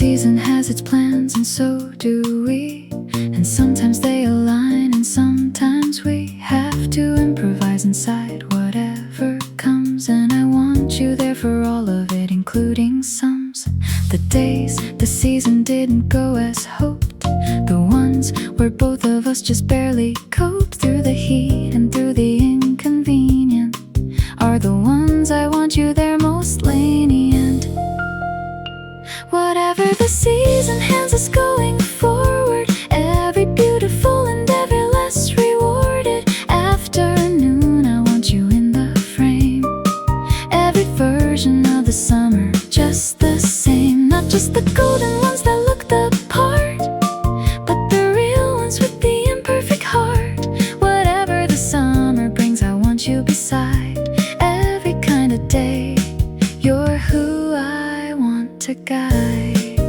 season has its plans and so do we. And sometimes they align and sometimes we have to improvise inside whatever comes. And I want you there for all of it, including sums. The days the season didn't go as hoped, the ones where both of us just barely coped through the heat and through the inconvenience, are the ones I want you there most lenient. Whatever the season hands us going forward, every beautiful and every less rewarded afternoon, I want you in the frame. Every version of the summer, just the same. Not just the golden ones that look the part, but the real ones with the imperfect heart. Whatever the summer brings, I want you beside every kind of day. You're who I want to guide.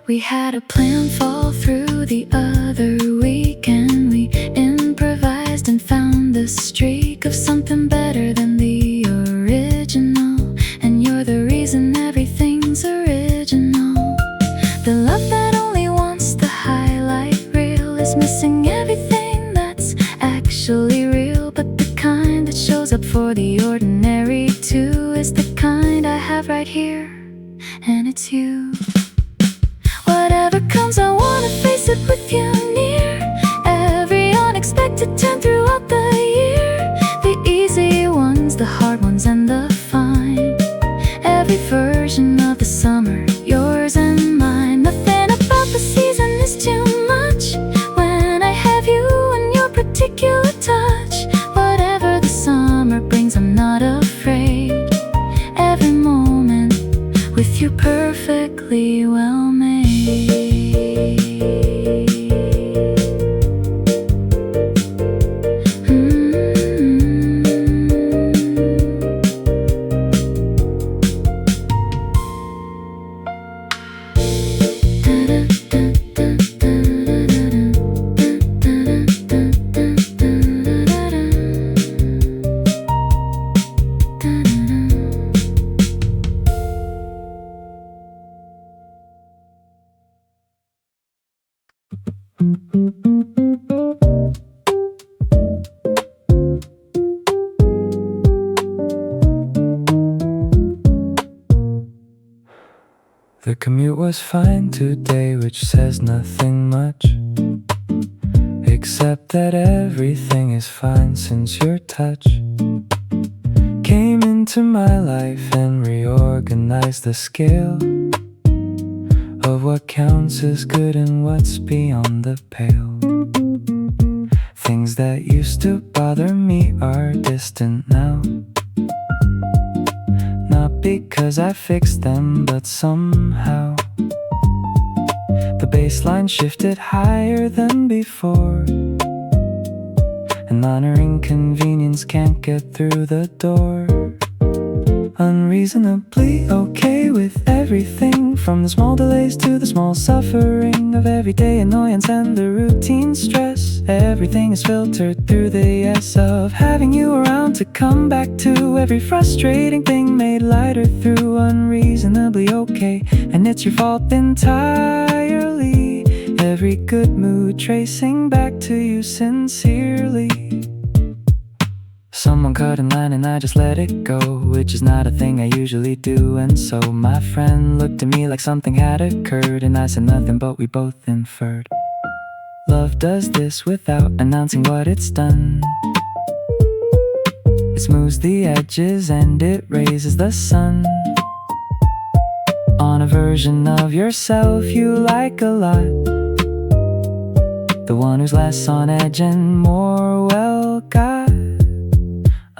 We had a plan fall through the other week, and we improvised and found the streak of something better than the original. And you're the reason everything's original. The love that only wants the highlight reel is missing everything that's actually real. But the kind that shows up for the ordinary too is the kind I have right here, and it's you. Whatever comes, I wanna face it with you near. Every unexpected turn throughout the year, the easy ones, the hard ones, and the fine. Every version of the summer, yours and mine. Nothing about the season is too much when I have you and your particular touch. Whatever the summer brings, I'm not afraid. Every moment with you perfectly well made. The commute was fine today, which says nothing much, except that everything is fine since your touch came into my life and reorganized the scale of what counts as good and what's beyond the pale. Things that used to bother me are distant now, not because I fixed them, but somehow the baseline shifted higher than before, and minor inconvenience can't get through the door. Unreasonably okay with everything, from the small delays to the small suffering of everyday annoyance and the routine stress. Everything is filtered through the yes of having you around to come back to. Every frustrating thing made lighter through unreasonably okay, and it's your fault entirely. Every good mood tracing back to you sincerely. Someone cut in line and I just let it go, which is not a thing I usually do. And so my friend looked at me like something had occurred, and I said nothing, but we both inferred love does this without announcing what it's done. It smooths the edges and it raises the sun on a version of yourself you like a lot, the one who's less on edge and more well got.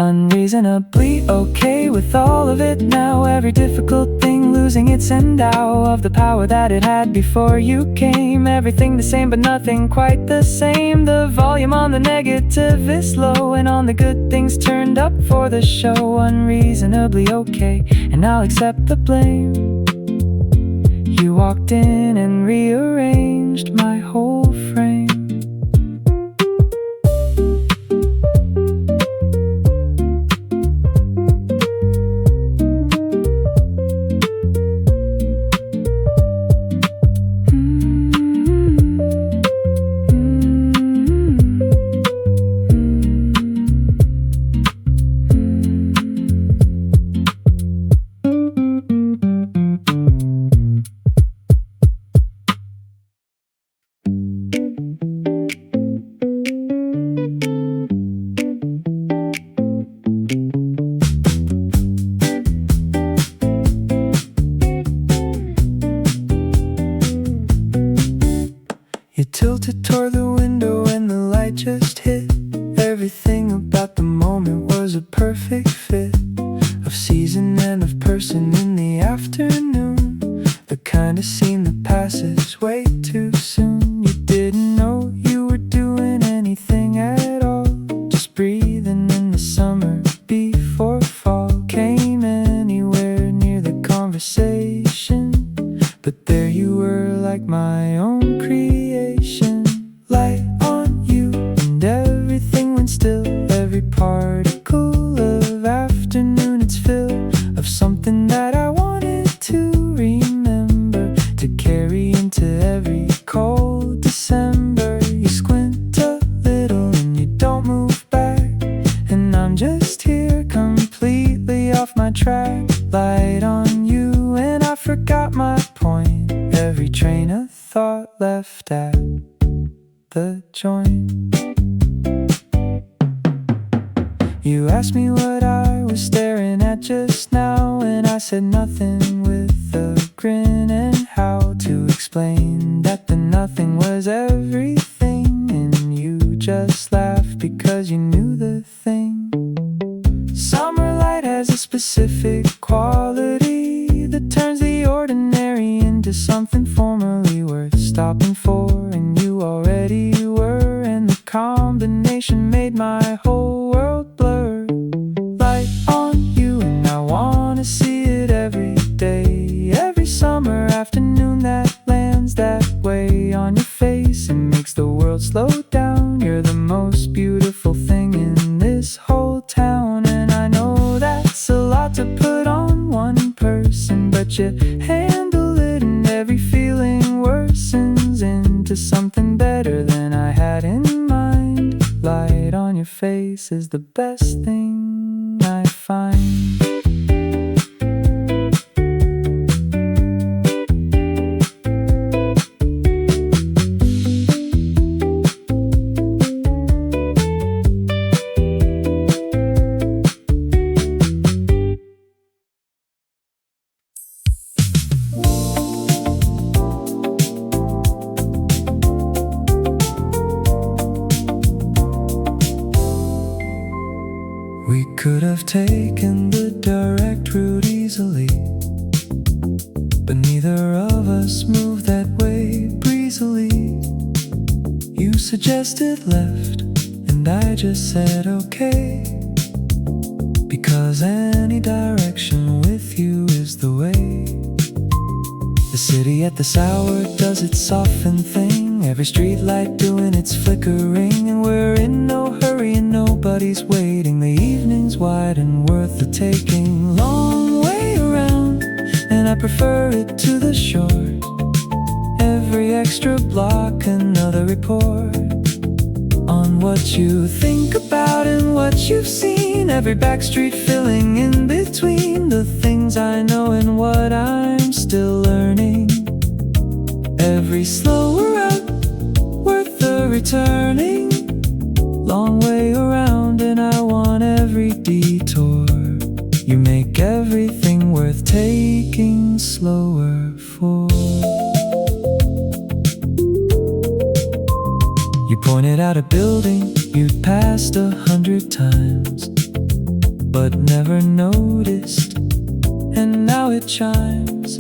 Unreasonably okay with all of it now, every difficult thing losing its endow of the power that it had before you came. Everything the same but nothing quite the same. The volume on the negative is low, and on the good things turned up for the show. Unreasonably okay, and I'll accept the blame. You walked in and rearranged my whole frame. just hit. Everything about the moment was a perfect fit of season and of person in the afternoon. The kind of scene that passes way too soon. You didn't know you were doing anything at all, just breathing in the summer before fall came anywhere near the conversation. But there you were, like my own creation. Light on you and everything went still. Every particle of afternoon, it's filled of something that I wanted to remember, to carry into every cold December. You squint a little and you don't move back, and I'm just here completely off my track. Light on you and I forgot my point. Every train of thought left at the joint. You asked me what I was staring at just now, and I said nothing with a grin. And how to explain that the nothing was everything, and you just laughed because you knew the thing. Summer light has a specific quality that turns the ordinary into something formerly worth stopping for, and you already were, and the combination made my whole world blur. Light on you and I wanna see it every day, every summer afternoon that lands that way on your face and makes the world slow down. You're the most beautiful thing in this whole town, and I know that's a lot to put on one person, but you handle it and every feeling worsens into something better than I had in mind. Light on your face is the best thing I find. We could have taken the direct route easily, but neither of us moved that way breezily. You suggested left, and I just said okay, because any direction with you is the way. The city at this hour does its softened thing, every street light doing its flickering, and we're in no hurry and nobody's waiting. The evening's wide and worth the taking. Long way around, and I prefer it to the short. Every extra block another report on what you think about and what you've seen. Every back street filling in between the things I know and what I'm still learning. Every slower route worth the returning. Long way around and I want every detour. You make everything worth taking slower for. You pointed out a building you'd passed 100 times, but never noticed, and now it chimes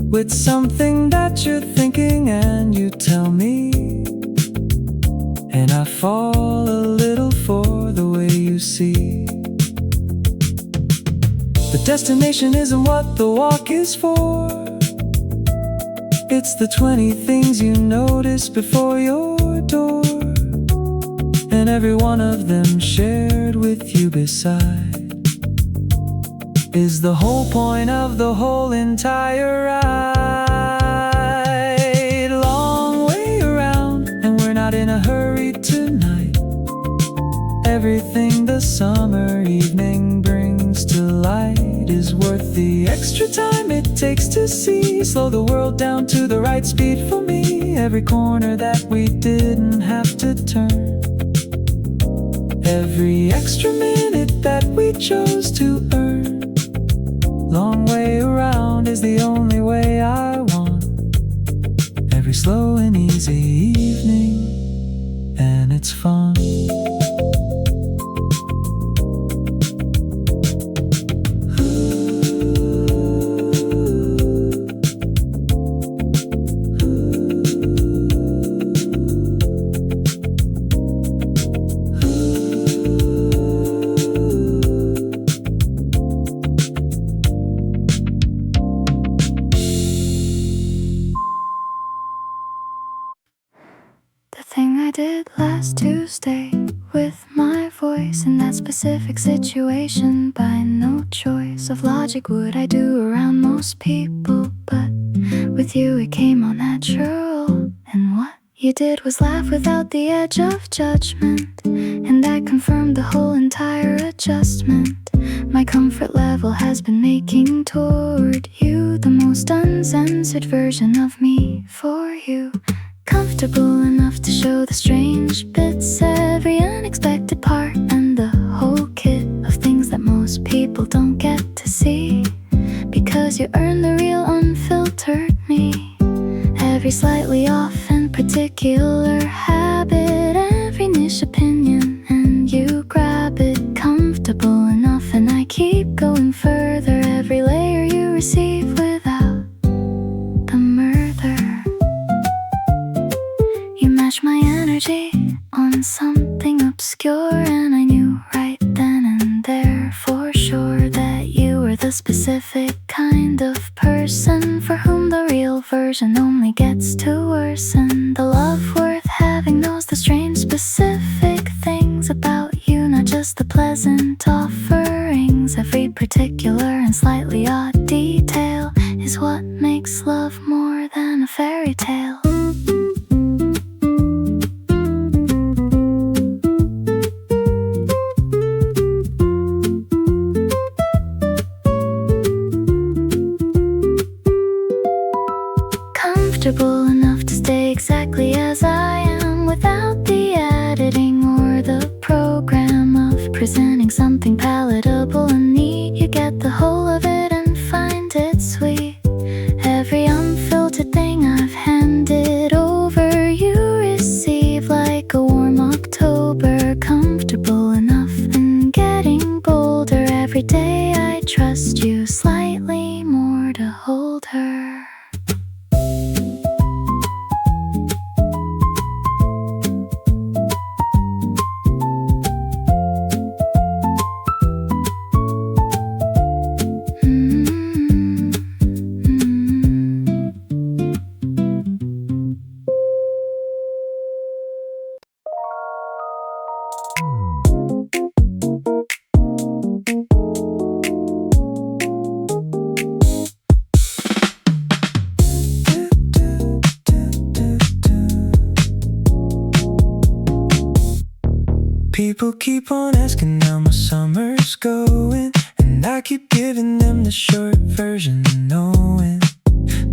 with something that you're thinking, and you tell me, and I fall a little for the way you see. The destination isn't what the walk is for. It's the 20 things you notice before your door, and every one of them shared with you beside is the whole point of the whole entire ride. Long way around, and we're not in a hurry tonight. Everything the summer evening brings to light is worth the extra time it takes to see. Slow the world down to the right speed for me. Every corner that we didn't have to turn, every extra minute that we chose to earn. Long way around is the only way I want. Every slow and easy evening, and it's it's fun. The thing I did last Tuesday with my voice in that specific situation, by no choice of logic would I do around most people, but with you it came all natural. And what you did was laugh without the edge of judgment, and that confirmed the whole entire adjustment my comfort level has been making toward you, the most uncensored version of me for you. Comfortable enough to show the strange bits, every unexpected part, and the whole kit of things that most people don't get to see, because you earn the real unfiltered me. Every slightly off and particular habit, every niche opinion, and you grab it. Comfortable enough and I keep going further, every layer you receive without the murder. You match my energy on something obscure, and I knew right then and there for sure that you were the specific kind of person for whom the real version only gets to worsen. The love worth having knows the strange specific things about you, not just the pleasant offerings. Every particular and slightly odd detail is what makes love more than a fairy tale. Comfortable enough to stay exactly as I am, without the editing or the program of presenting something palatable and neat. You get the whole of it and find it sweet. Every unfiltered thing I've handed over, you receive like a warm October. Comfortable enough and getting bolder, every day I trust you slightly more to hold her. People keep on asking how my summer's going, and I keep giving them the short version, knowing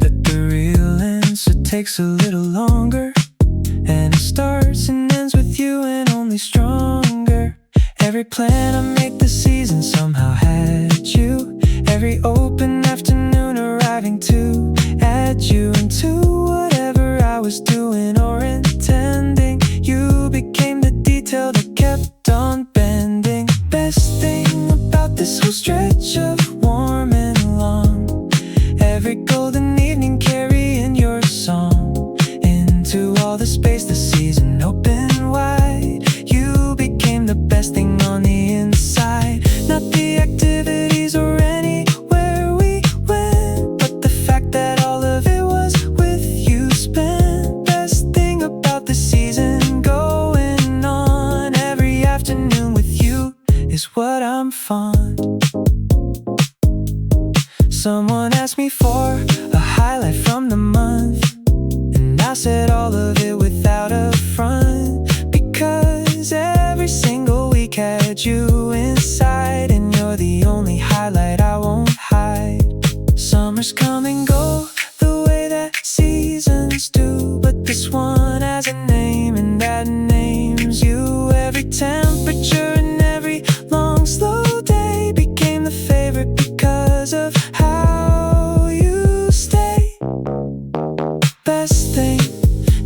that the real answer takes a little longer, and it starts and ends with you and only stronger. Every plan I make this season somehow had you. Every open afternoon arriving to add you into whatever I was doing or intending. You became the detail that kept on bending. Best thing about this whole stretch of warm and long, every golden evening carrying your song into all the space the season opened wide. You became the best thing on the inside, not the activities or anywhere we went, but the fact that all of it was with you spent. Best thing about the season going on, every afternoon with you is what I'm fond. Someone asked me for a highlight from the month, and I said all of it without a front, because every single week had you inside, and you're the only highlight I won't hide. Summers come and go the way that seasons do, but this one has a name, and that name's you. Every temperature and every long slow day became the favorite because of how you stay. Best thing,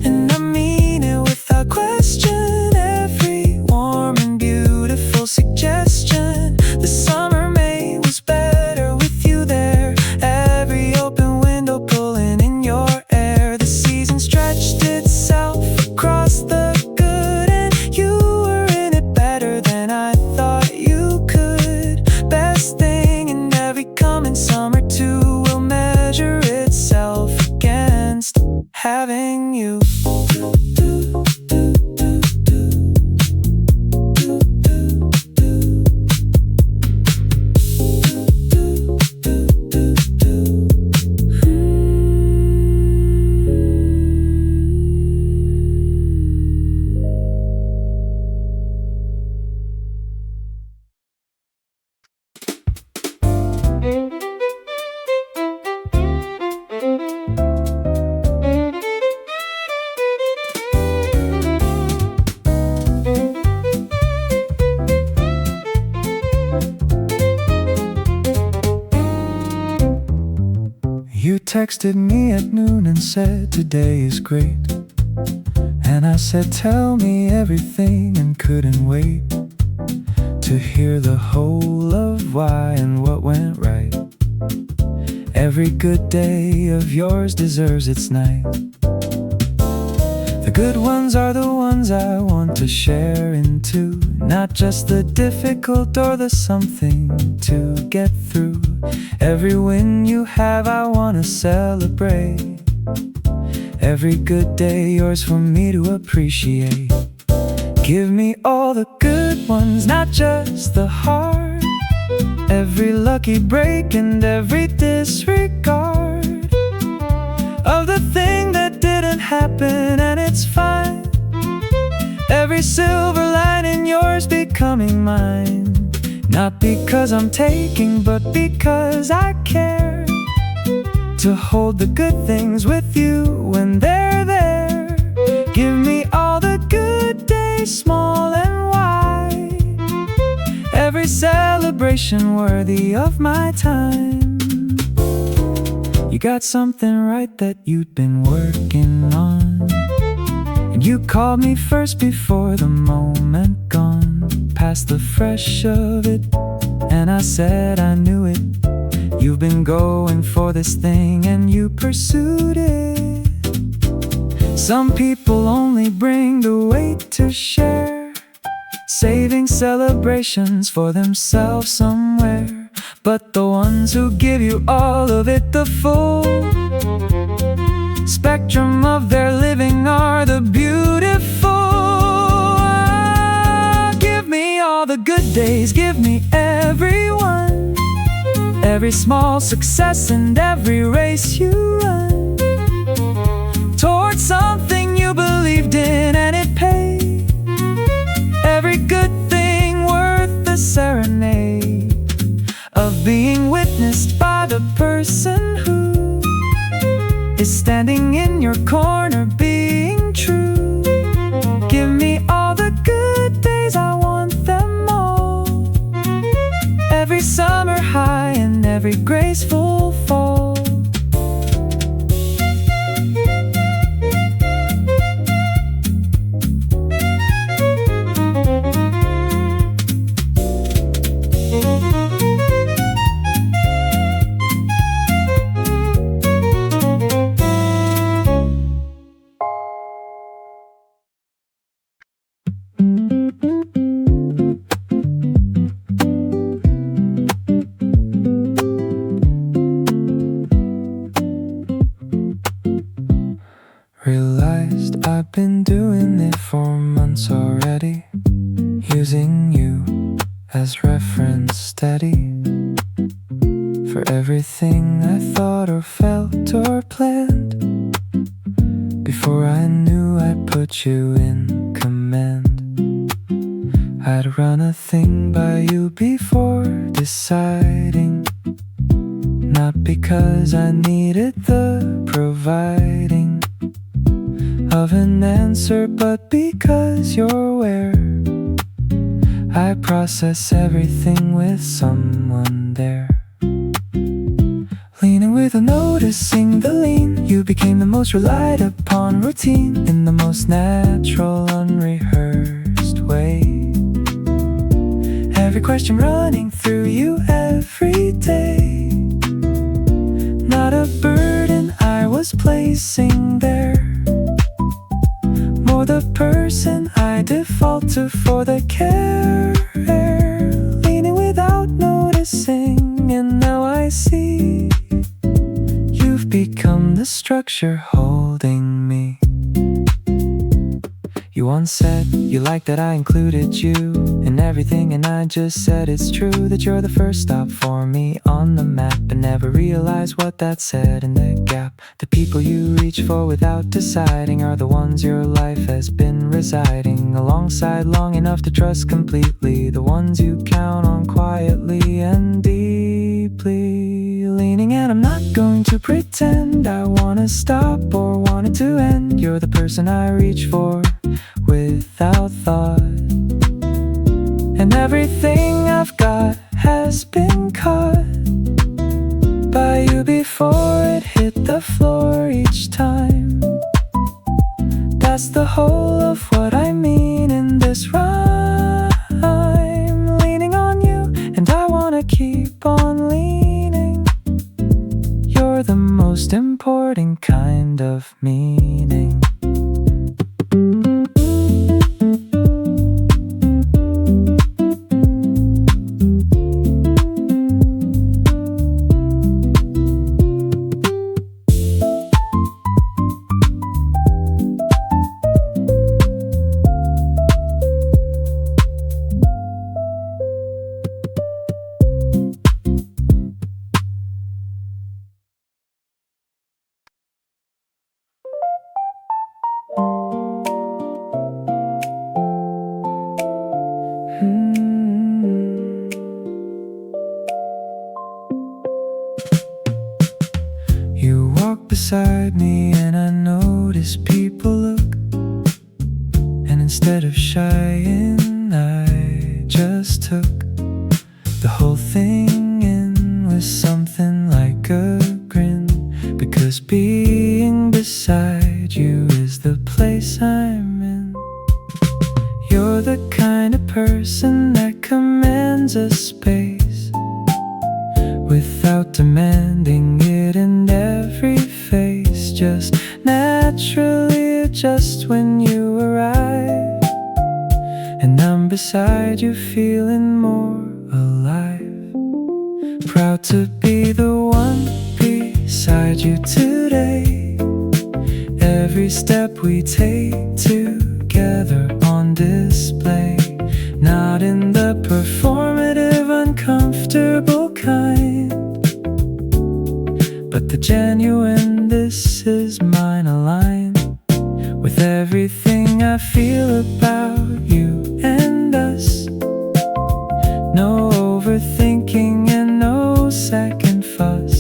and I mean it without question, texted me at noon and said today is great. And I said tell me everything and couldn't wait to hear the whole of why and what went right. Every good day of yours deserves its night. The good ones are the ones I want to share into, not just the difficult or the something to get through. Every win you have I want to celebrate. Every good day yours for me to appreciate. Give me all the good ones, not just the hard. Every lucky break and every disregard of the thing that didn't happen, and it's fine. Every silver lining yours becoming mine. Not because I'm taking, but because I care to hold the good things with you when they're there. Give me all the good days, small and wide. Every celebration worthy of my time. You got something right that you'd been working on, and you called me first before the moment gone, past the fresh of it, and I said I knew it. You've been going for this thing and you pursued it. Some people only bring the weight to share, saving celebrations for themselves somewhere. But the ones who give you all of it, the full spectrum of their living, are the beautiful. Give me all the good days, give me everyone, every small success and every race you run towards something you believed in and it paid. Every good thing worth the serenade of being witnessed by the person who is standing in your corner being true. Give me all the good days, I want them all. Every summer high and every graceful fall. Realized I've been doing it for months already, using you as reference steady for everything I thought or felt or planned. Before I knew I'd put you in command. I'd run a thing by you before deciding, not because I needed the providing of an answer, but because you're where I process everything with someone there. Leaning with a noticing the lean, you became the most relied upon routine in the most natural, unrehearsed way. Every question running through you every day, not a burden I was placing there, more the person I default to for the care. Leaning without noticing, and now I see you've become the structure holding me. You once said you liked that I included you in everything, and I just said it's true that you're the first stop for me on the map, but never realized what that said in the gap. The people you reach for without deciding are the ones your life has been residing alongside long enough to trust completely, the ones you count on quietly and deeply. Leaning, and I'm not going to pretend I wanna stop or want it to end. You're the person I reach for without thought, and everything I've has been caught by you before it hit the took the whole thing in with something like a grin, because being beside you is the place I'm in. You're the kind of person that commands a space without demanding it in every face. Just naturally adjust when you arrive, and I'm beside you feeling more alive. Proud to be the one beside you today. Every step we take together on display, not in the performative, uncomfortable kind, but the genuine "this is mine" aligned with everything I feel about you and us. No overthinking and no second fuss.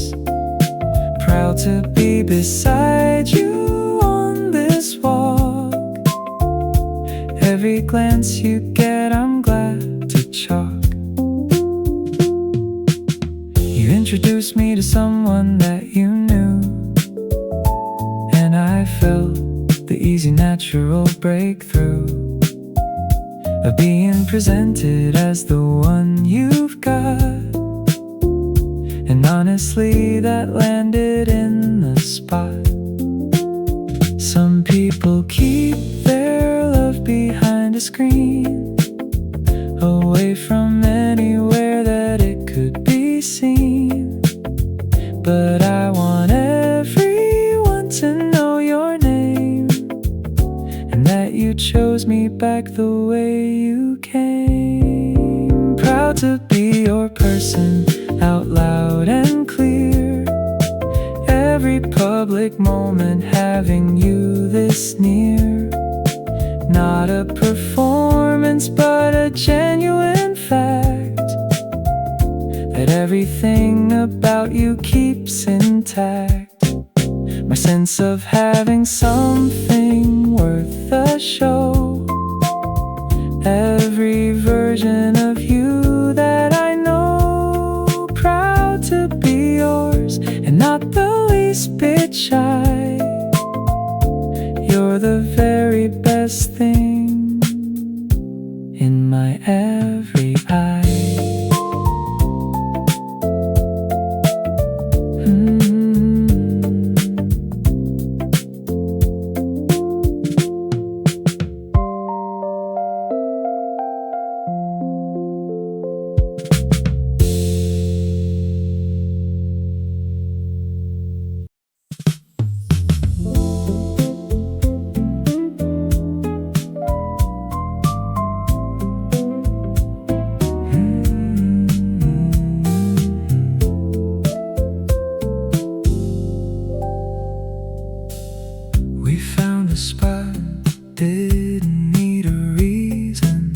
Proud to be beside you on this walk. Every glance you get, I'm glad to chalk. You introduced me to someone that you knew, and I felt the easy, natural breakthrough of being presented as the one you've got. And honestly, that landed in the spot. Some people keep their love behind a screen, away from anywhere that it could be seen. But I want everyone to know your name, and that you chose me back the way you came. Proud to be your person, out loud and clear. Every public moment having you this near. Not a performance, but a genuine fact, that everything about you keeps intact. My sense of having something worth a show. Every version of you that I know. Proud to be yours and not the least bit shy. You're the very best thing in my every eye. We found a spot, didn't need a reason,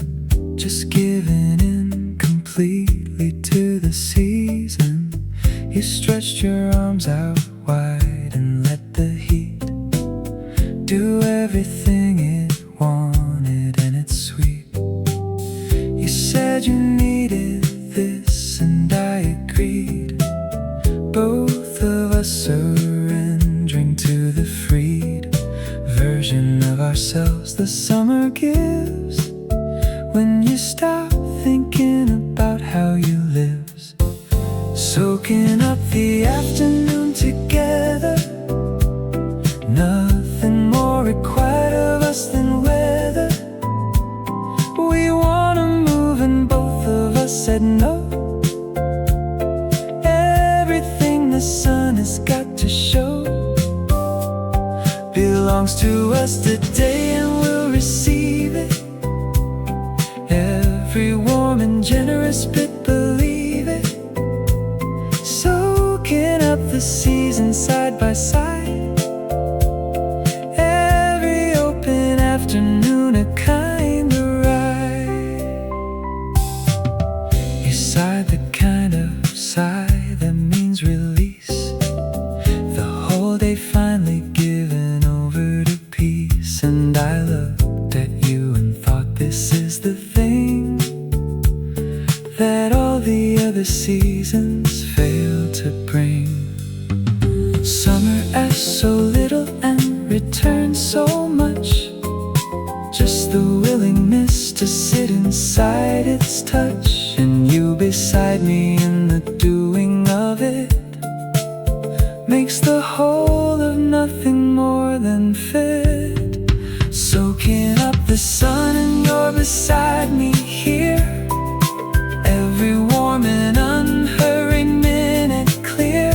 just giving in completely to the season. You stretched your arms out wide and let the heat do everything it wanted, and it's sweet. You said you needed this and I agreed, both of us surrendering to the freed version of ourselves the summer gives. When you stop thinking about how you live, soaking up the afternoon together. Nothing more required of us than weather. We wanna move and both of us said no. Everything the sun has got to show belongs to us today, and we'll receive it. Every warm and generous bit, believe it. Soaking up the seasons side by side. Every open afternoon a kind of ride. You sighed the kind of sigh that means release. The whole day finally given over to peace. And I looked at you and thought, this is the thing where the seasons fail to bring. Summer asks so little and returns so much, just the willingness to sit inside its touch, and you beside me in the doing of it makes the whole of nothing more than fit. Soaking up the sun and you're beside me here, every warm and unhurried minute clear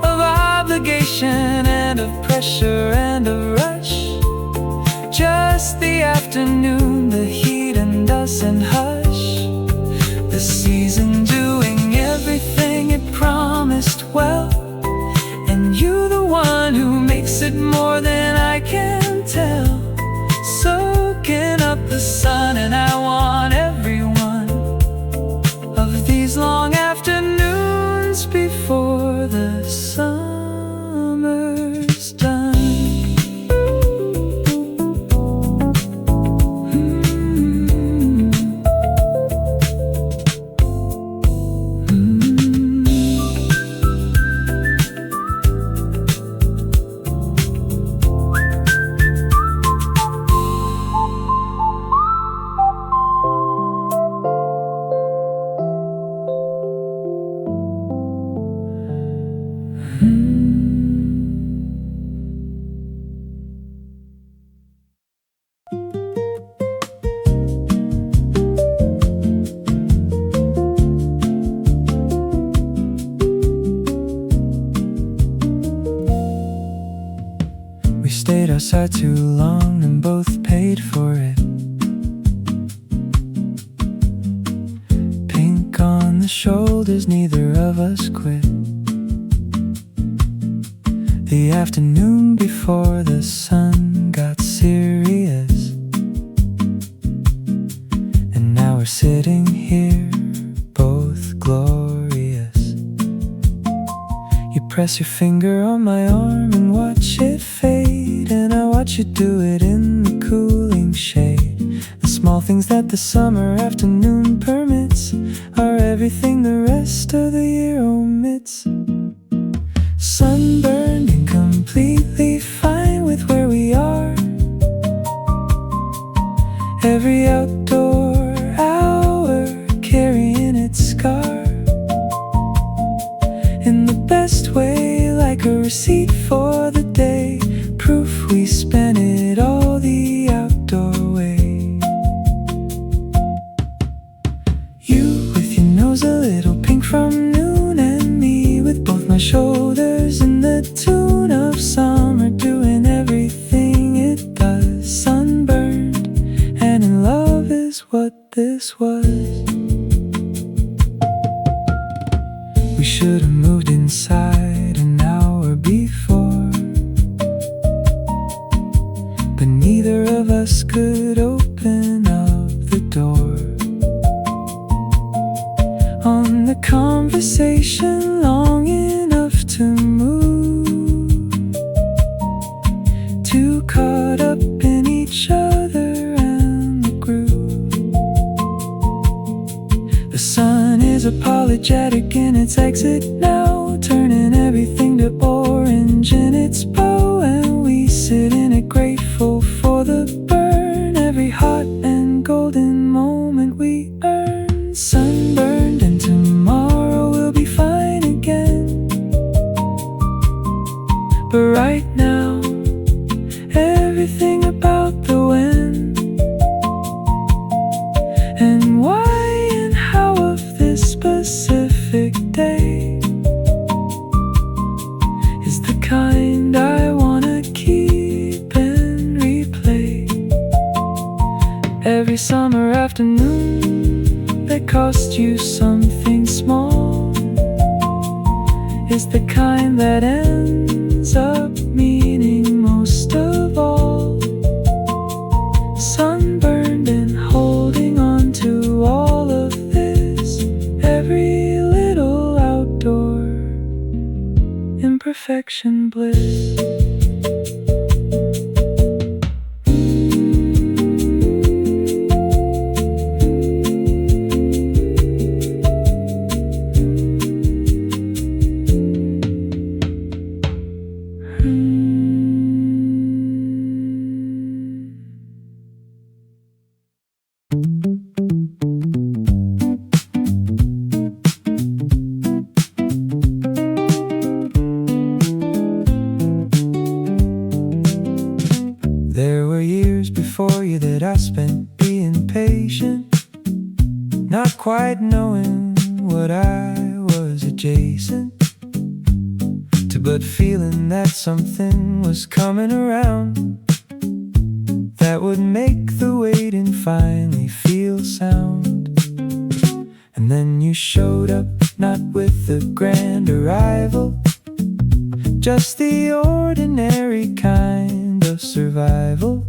of obligation and of pressure and of rush. Just the afternoon, the heat and us and hush, the season doing everything it promised well, and you the one who makes it more than I can tell. Soaking up the sun, and I want every one of these long afternoons before the summer's done. We stayed outside too long and both paid for it. Pink on the shoulders, neither of us quit. The afternoon before the sun got serious, and now we're sitting here, both glorious. You press your finger on my arm and watch it fade, and I watch you do it in the cooling shade. The small things that the summer afternoon permits are everything the rest of the year omits. Sunburned and completely fine with where we are. Every outdoor hour carrying its scar, in the best way, like a receipt for the day, proof we spent it all the outdoor way. You with your nose a little pink from noon, and me with both my shoulders in the tune of summer, doing everything it does. Sunburned and in love is what this was. We should have moved inside an hour before, but neither of us could open up the door. On the conversation long enough to move, too caught up in each other and the groove. The sun is apologetic in its exit now, turning everything to orange in its bow, and we sit in it grateful for the burn, every hot and golden moment we earn. Sunburned and tomorrow will be fine again, but right now everything about the when and why and how of this specific day is the kind I wanna keep and replay. Every summer afternoon that cost you something small is the kind that ends up meaning most of all. Sunburned and holding on to all of this, every little outdoor imperfection bliss. There were years before you that I spent being patient, not quite knowing what I was adjacent to, but feeling that something was coming around that would make the waiting finally feel sound. And then you showed up, not with a grand arrival, just the ordinary kind of survival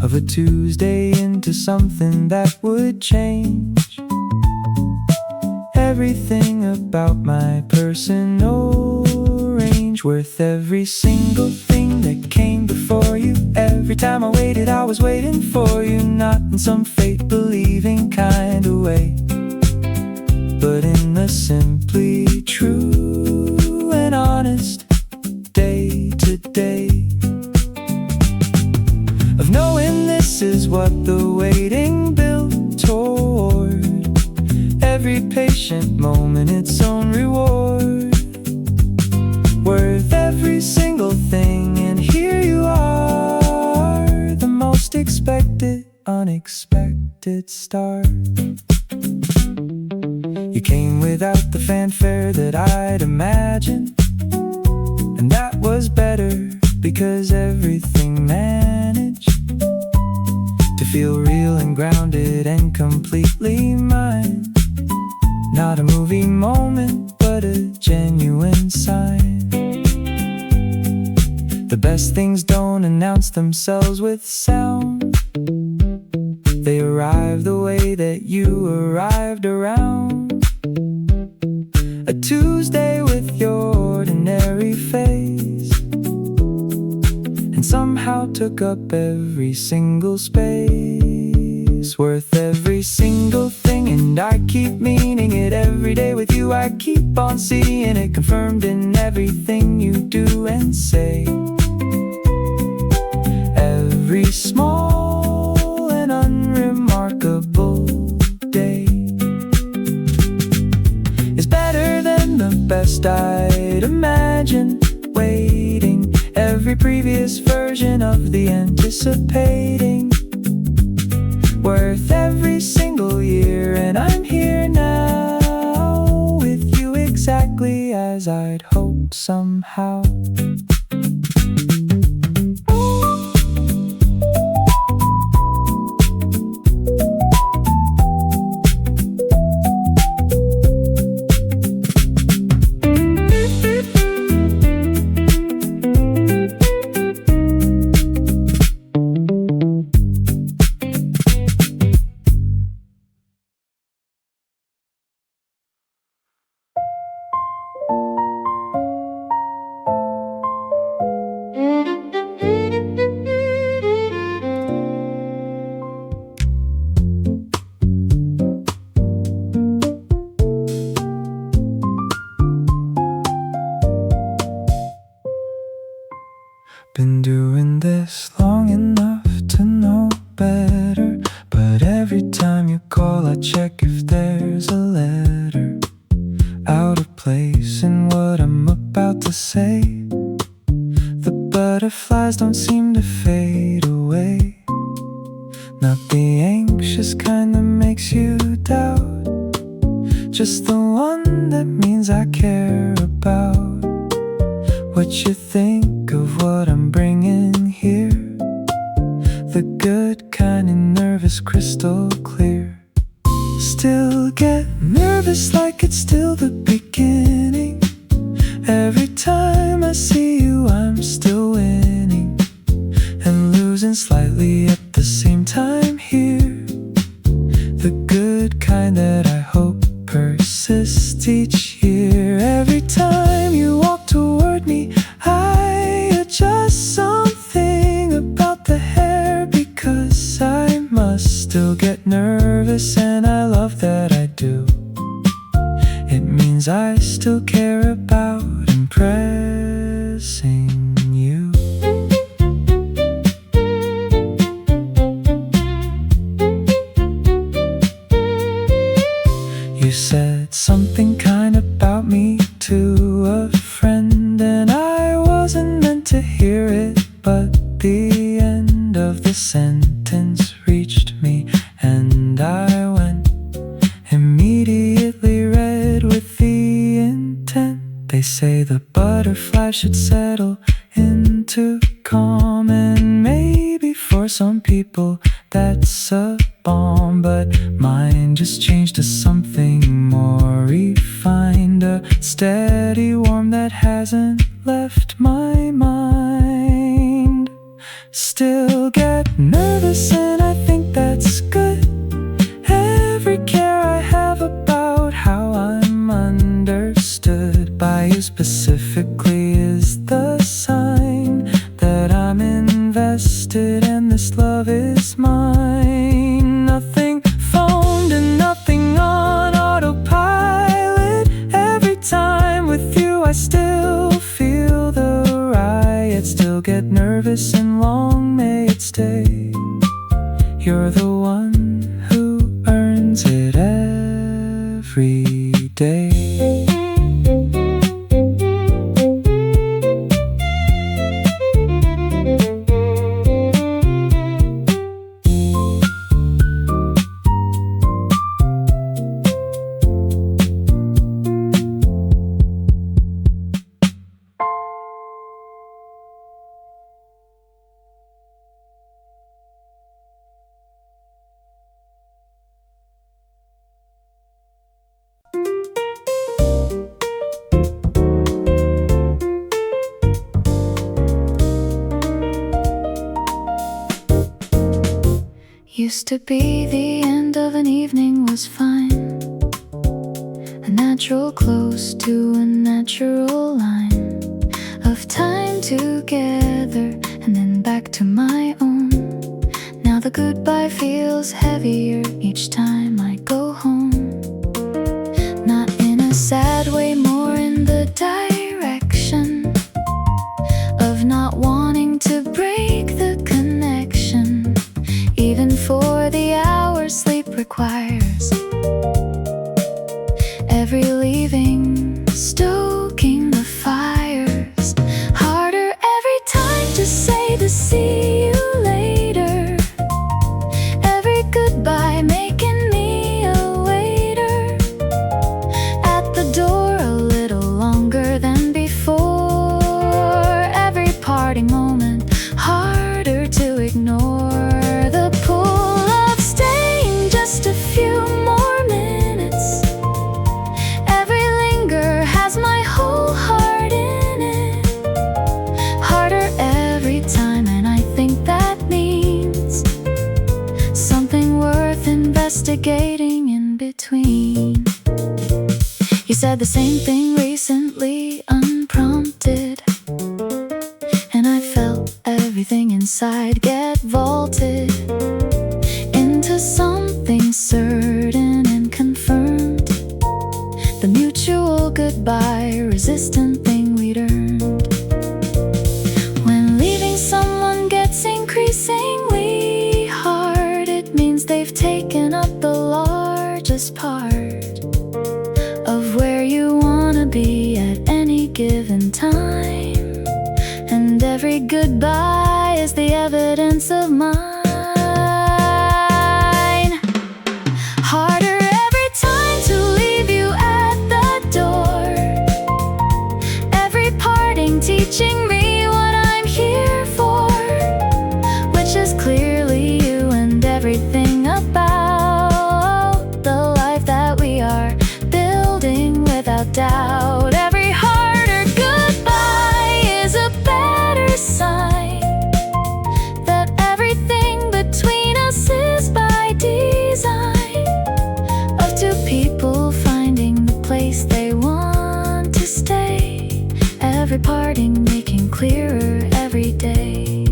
of a Tuesday into something that would change everything about my personal range. Worth every single thing that came before you. Every time I waited, I was waiting for you, not in some fate-believing kind of way, but in the simply true and honest day to day of knowing this is what the waiting built toward. Every patient moment its own reward, worth every single thing. And here you are, the most expected, unexpected start. You came without the fanfare that I'd imagined, and that was better because everything managed to feel real and grounded and completely mine. Not a movie moment, but a genuine sign. The best things don't announce themselves with sound. They arrive the way that you arrived around a Tuesday with your ordinary face, and somehow took up every single space, worth every single thing. And I keep meaning it every day with you. I keep on seeing it confirmed in everything you do and say. Every small and unremarkable day is better than the best I'd imagined. Waiting every previous version of the anticipating, worth every single year. And I'm here now with you exactly as I'd hoped somehow. Been doing this long enough to know better, but every time you call I check if there's a letter out of place in what I'm about to say. The butterflies don't seem to fade away, not the anxious kind that makes you doubt, just the one that means I care about what you think of what I'm bringing here. The good kind of nervous, crystal clear. Still get nervous like it's still the beginning. Every time I see you I'm still winning and losing slightly at the same time here. The good kind that I hope persists each year. Every time you walk toward me I adjust something about the hair, because I must still get nervous, and I love that I do. It means I still care about impressing you. You said something kind about me to a friend, and I wasn't meant to hear it, but the end of the sentence reached me, and I went immediately red with the intent. They say the butterfly should settle into calm, and maybe for some people that's a bomb, but mine just changed to something more refined, a steady warmth that hasn't left my mind. Still get nervous and I think that's good. Every care I have about how I'm understood by you specifically is the sign that I'm invested and this love is mine. Nothing phoned and nothing on autopilot. Every time with you I still feel the riot. Still get nervous and long may it stay. You're the one who earns it every day. Used to be the end of an evening was fine, a natural close to a natural line of time together and then back to my own. Now the goodbye feels heavier each time I go home. Not in a sad way, more in the direction of not wanting to break the connection. Even for the hours sleep requires, every leaving stoking the fires. Harder every time to say to see you later. Every goodbye making me a waiter at the door a little longer than before. Every parting moment harder to ignore. Just a few more minutes. Every linger has my whole heart in it. Harder every time, and I think that means something worth investigating in between. You said the same thing recently, unprompted, and I felt everything inside get vaulted into something certain and confirmed. The mutual goodbye, resistant thing we'd earned. When leaving someone gets increasingly hard, it means they've taken up the largest part of where you wanna be at any given time. And every goodbye is the evidence of mine. Harder every time to leave you at the door. Every parting teaching me what I'm here for, which is clearly you and everything about the life that we are building without doubt. Every harder goodbye is a better sign that everything between us is by design. Two people finding the place they want to stay. Every parting making clearer every day.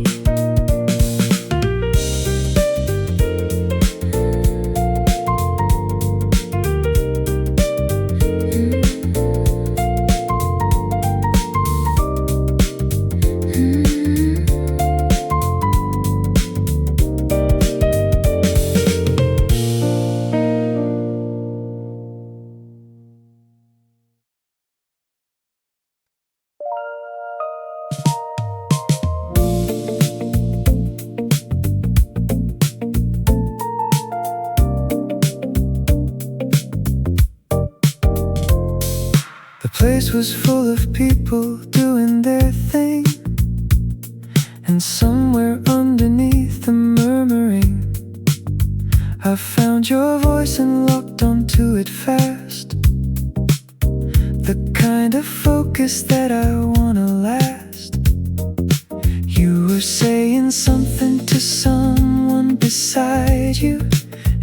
place was full of people doing their thing, and somewhere underneath the murmuring, I found your voice and locked onto it fast. The kind of focus that I wanna last. You were saying something to someone beside you,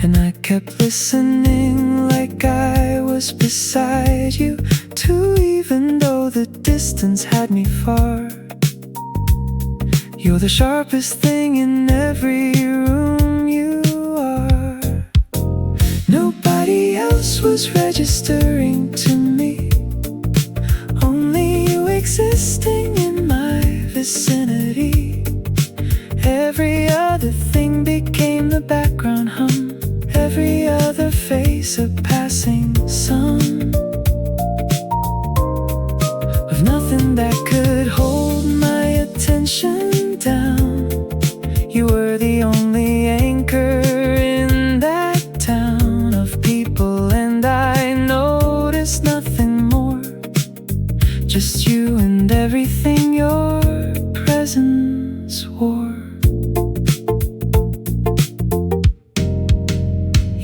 and I kept listening like I was beside you too, even though the distance had me far. You're the sharpest thing in every room, you are. Nobody else was registering to me, only you existing in my vicinity. Every other thing became the background hum, every other face a passing sun, of nothing that could hold my attention down. You were the only anchor in that town of people, and I noticed nothing more, just you and everything your presence wore.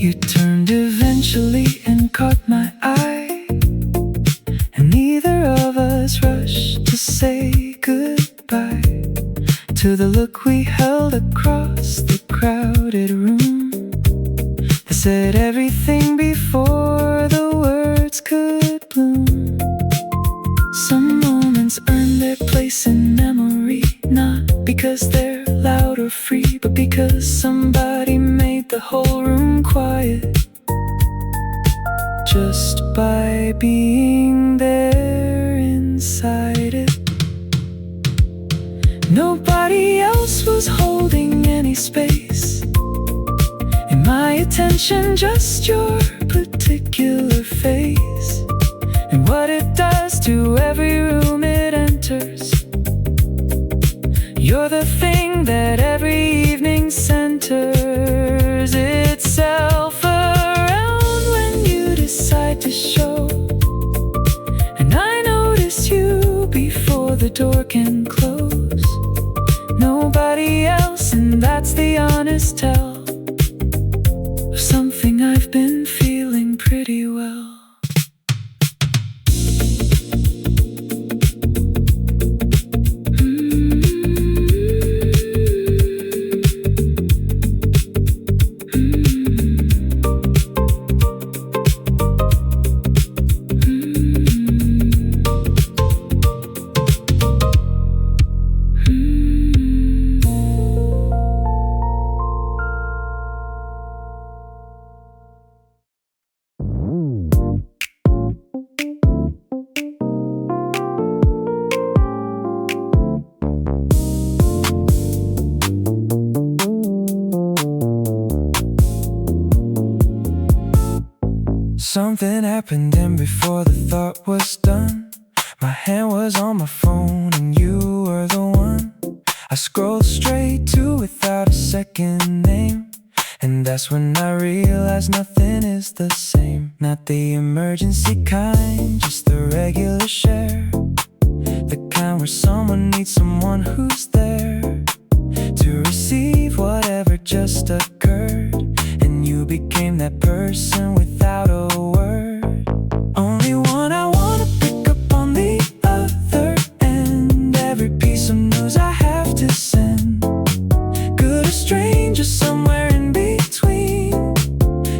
You turned eventually and caught my eye, and neither of us rushed to say goodbye to the look we held across the crowded room that said everything before the words could bloom. Some moments earn their place in memory, not because they're loud or free, but because somebody made the whole room quiet just by being there inside it. Nobody else was holding any space in my attention, just your particular face, and what it does to every room it enters. You're the thing that every evening centers itself around when you decide to show. And I notice you before the door can close. Nobody else, and that's the honest tell of something I've been feeling pretty well. Something happened, and before the thought was done, my hand was on my phone and you were the one I scrolled straight to without a second name. And that's when I realized nothing is the same. Not the emergency kind, just the regular share, the kind where someone needs someone who's there to receive whatever just occurred. And you became that person without a word. Only one I wanna pick up on the other end. Every piece of news I have to send, good or stranger, somewhere in between.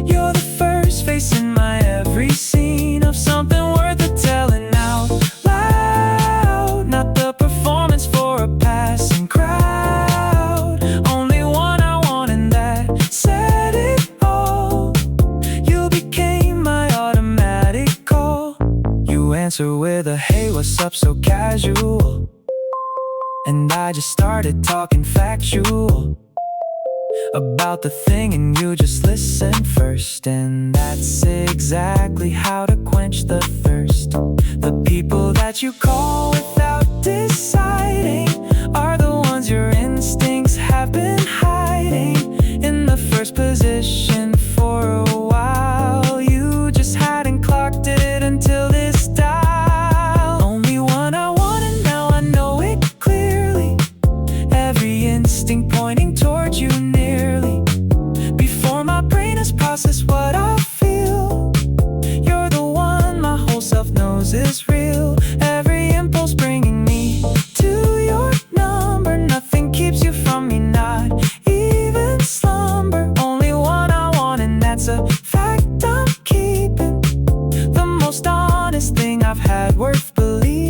You're the first face in my every scene of something worth the telling out loud. Not the performance for a passing crowd. Only one I want, and that said it all. You became my automatic call. You answer with a hey, what's up, so casual. And I just started talking factual about the thing, and you just listen first. And that's exactly how to quench the thirst. The people that you call without deciding are the ones your instincts have been hiding in the first position for a while. You just hadn't clocked it until this dial. process what I feel. You're the one my whole self knows is real. Every impulse bringing me to your number. Nothing keeps you from me, not even slumber. Only one I want, and that's a fact I'm keeping. The most honest thing I've had, worth believing.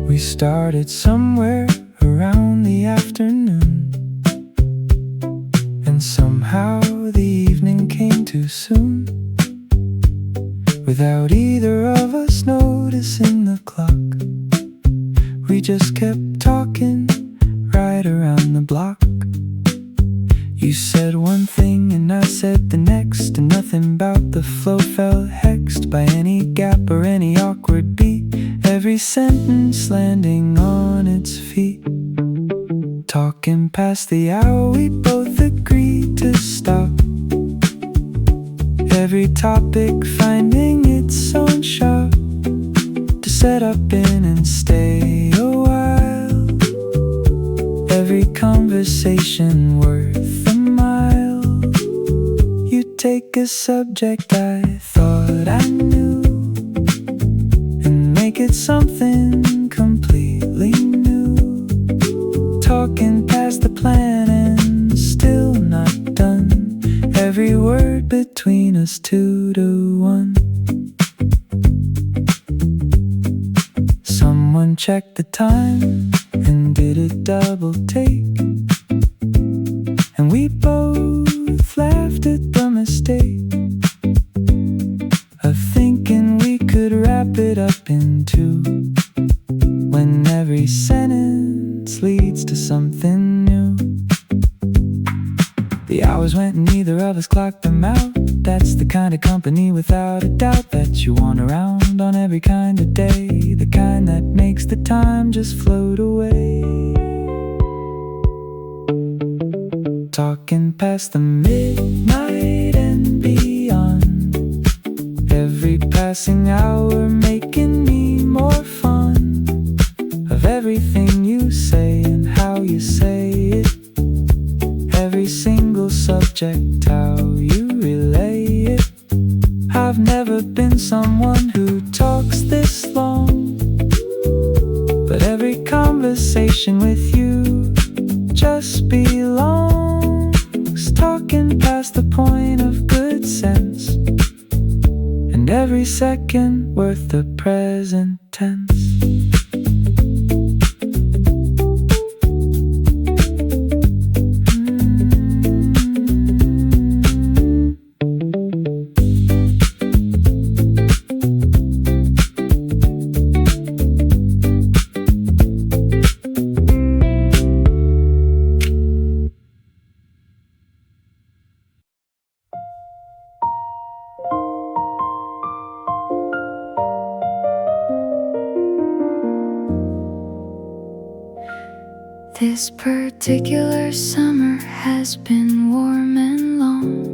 We started somewhere around the afternoon, and somehow the evening came too soon, without either of us noticing the clock. We just kept talking right around the block. You said one thing and I said the next, and nothing about the flow felt hexed by any gap or any awkward beat. Every sentence landing on its feet. Talking past the hour, we both agreed to stop. Every topic finding its own shop to set up in and stay a while. Every conversation worth a mile. You take a subject I thought I knew and make it something completely new. Talking past the plan and still not done. Every word between us 2-1. Someone checked the time and did a double take, and we both laughed at the mistake of thinking we could wrap it up in 2, when every sentence leads to something new. The hours went and neither of us clocked them out. That's the kind of company without a doubt that you want around on every kind of day. The kind that makes the time just float away. Talking past the midnight and beyond. Every passing hour making me more fun of everything you say and how you say it. Every single subject, how you relay it. I've never been someone who talks this long, but every conversation with you just belongs. Talking past the point of good sense, and every second worth the present tense. This particular summer has been warm and long,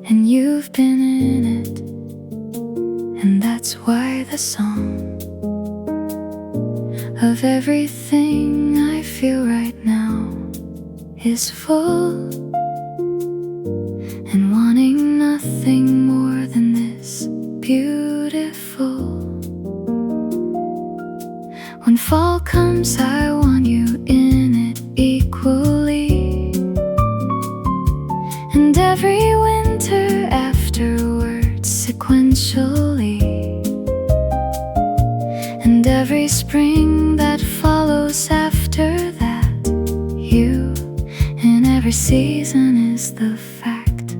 and you've been in it, and that's why the song of everything I feel right now is full, and wanting nothing more than this beautiful. When fall comes, I want you in it equally, and every winter afterwards sequentially, and every spring that follows after that. You in every season is the fact.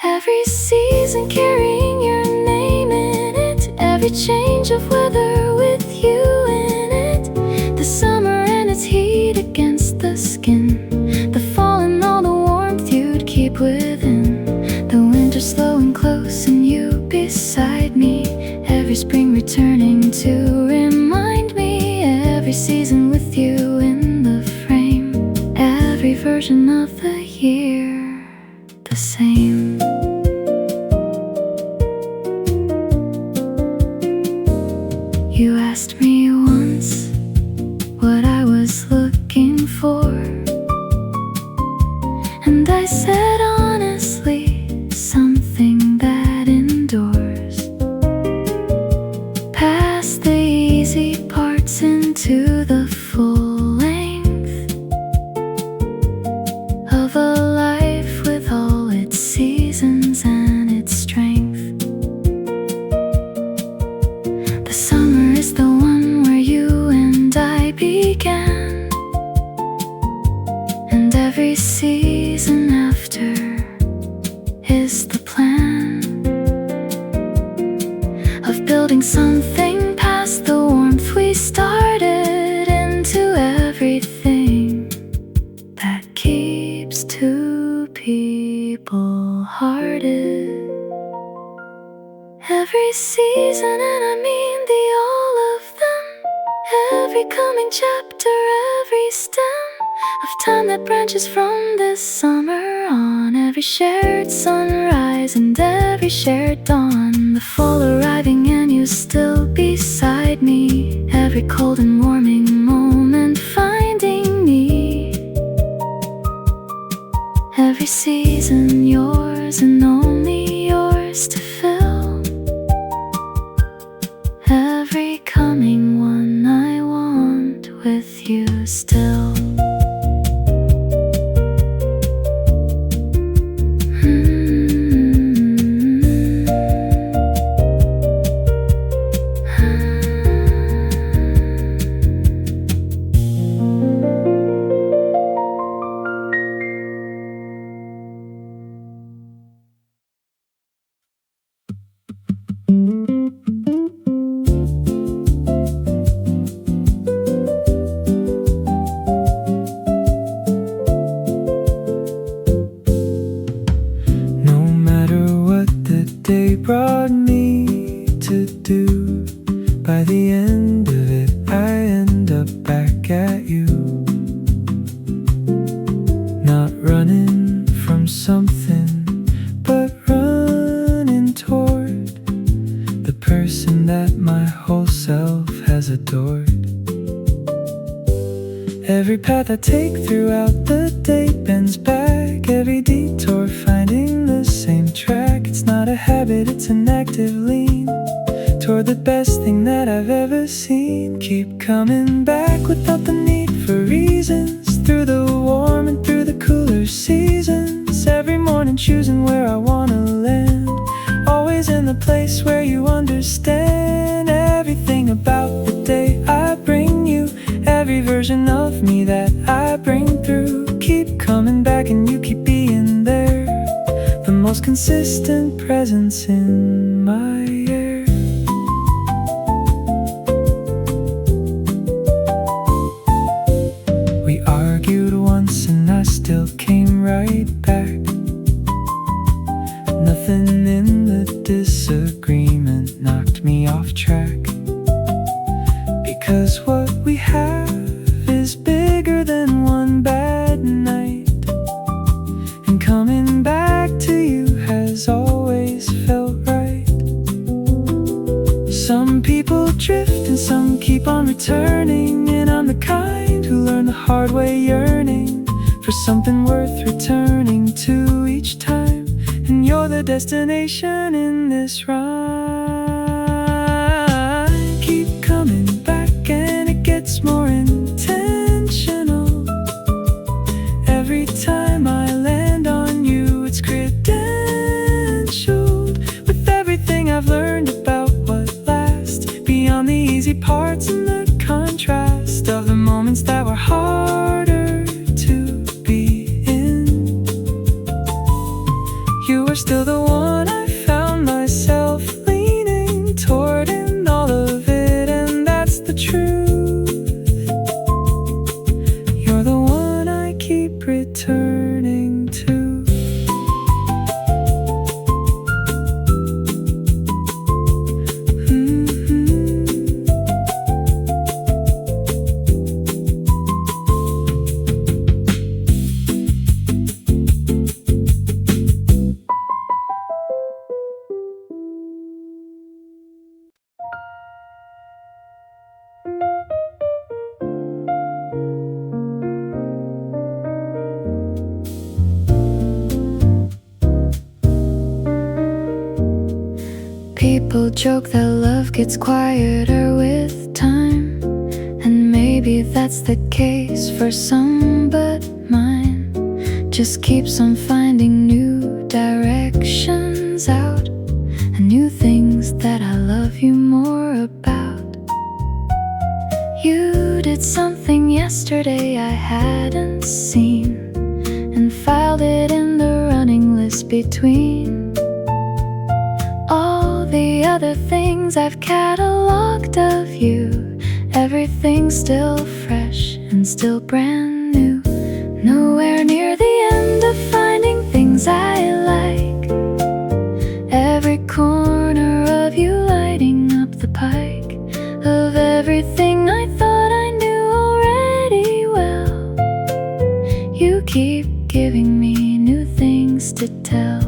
Every season carrying your name in it, every change of weather with you in it. The summer and its heat against the skin, the fall and all the warmth you deep within. The winter slow and close and you beside me. Every spring returning to remind me. Every season with you in the frame. Every version of the year the same. You asked me once what I was looking for, and I said honestly, something that endures. Past the easy parts into the full length of a life with all its seasons and its strength. The summer is the one where you and I began, and every season after is the plan of building something past the warmth we started into everything that keeps two people hearted. Every season, and I mean the all of them. Every coming chapter, every stem of time that branches from this summer on. Every shared sunrise and every shared dawn. The fall arriving and you still beside me. Every cold and warming moment finding me. Every season yours and only yours to fill. Every coming one I want with you still. Brought me to do. By the end of it, I end up back at you. Not running from something, but running toward the person that my whole self has adored. Every path I take throughout the day bends back. Every detour finding the same track. It's not a habit, it's an active lean toward the best thing that I've ever seen. Keep coming back without the need for reasons. Through the warm and through the cooler seasons. Every morning choosing where I wanna land. Always in the place where you understand everything about the day I bring you. Every version of me that I bring through. Keep coming back and you keep being there. The most consistent presence in my air. We argued once and I still came right back. Nothing in the disagreement knocked me off track. Because what we have is bigger than one bad night. And coming back to you has always felt right. Some people drift and some keep on returning. And I'm the kind who learned the hard way, yearning for something worth returning to each time. And you're the destination in this rhyme. Keep coming back and it gets more intentional. Every time I land on you, it's credentialed with everything I've learned about what lasts. Beyond the easy parts and the contrast of the moments that were harder to be in. You were still the one I found myself leaning toward in all of it, and that's the truth. You're the one I keep returning to. People joke that love gets quieter with time, and maybe that's the case for some, but mine just keeps on finding new directions out, and new things that I love you more about. You did something yesterday I hadn't seen, and filed it in the running list between all the other things I've cataloged of you. Everything's still fresh and still brand new. Nowhere near the end of finding things I like. Every corner of you lighting up the pike of everything I thought I knew already well. You keep giving me new things to tell.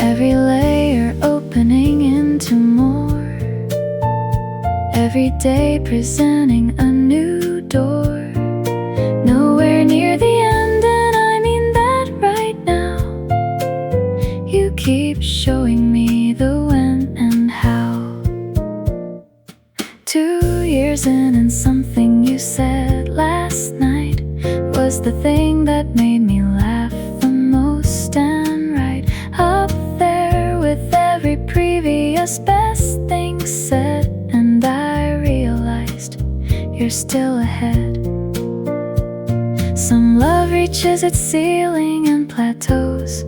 Every layer opening into more. Every day presenting a new door. Nowhere near the end, and I mean that right now. You keep showing me the when and how. 2 years in, and something you said last night was the thing that made me laugh the most, and right up there with every previous best thing said. And I realized you're still ahead. Some love reaches its ceiling and plateaus,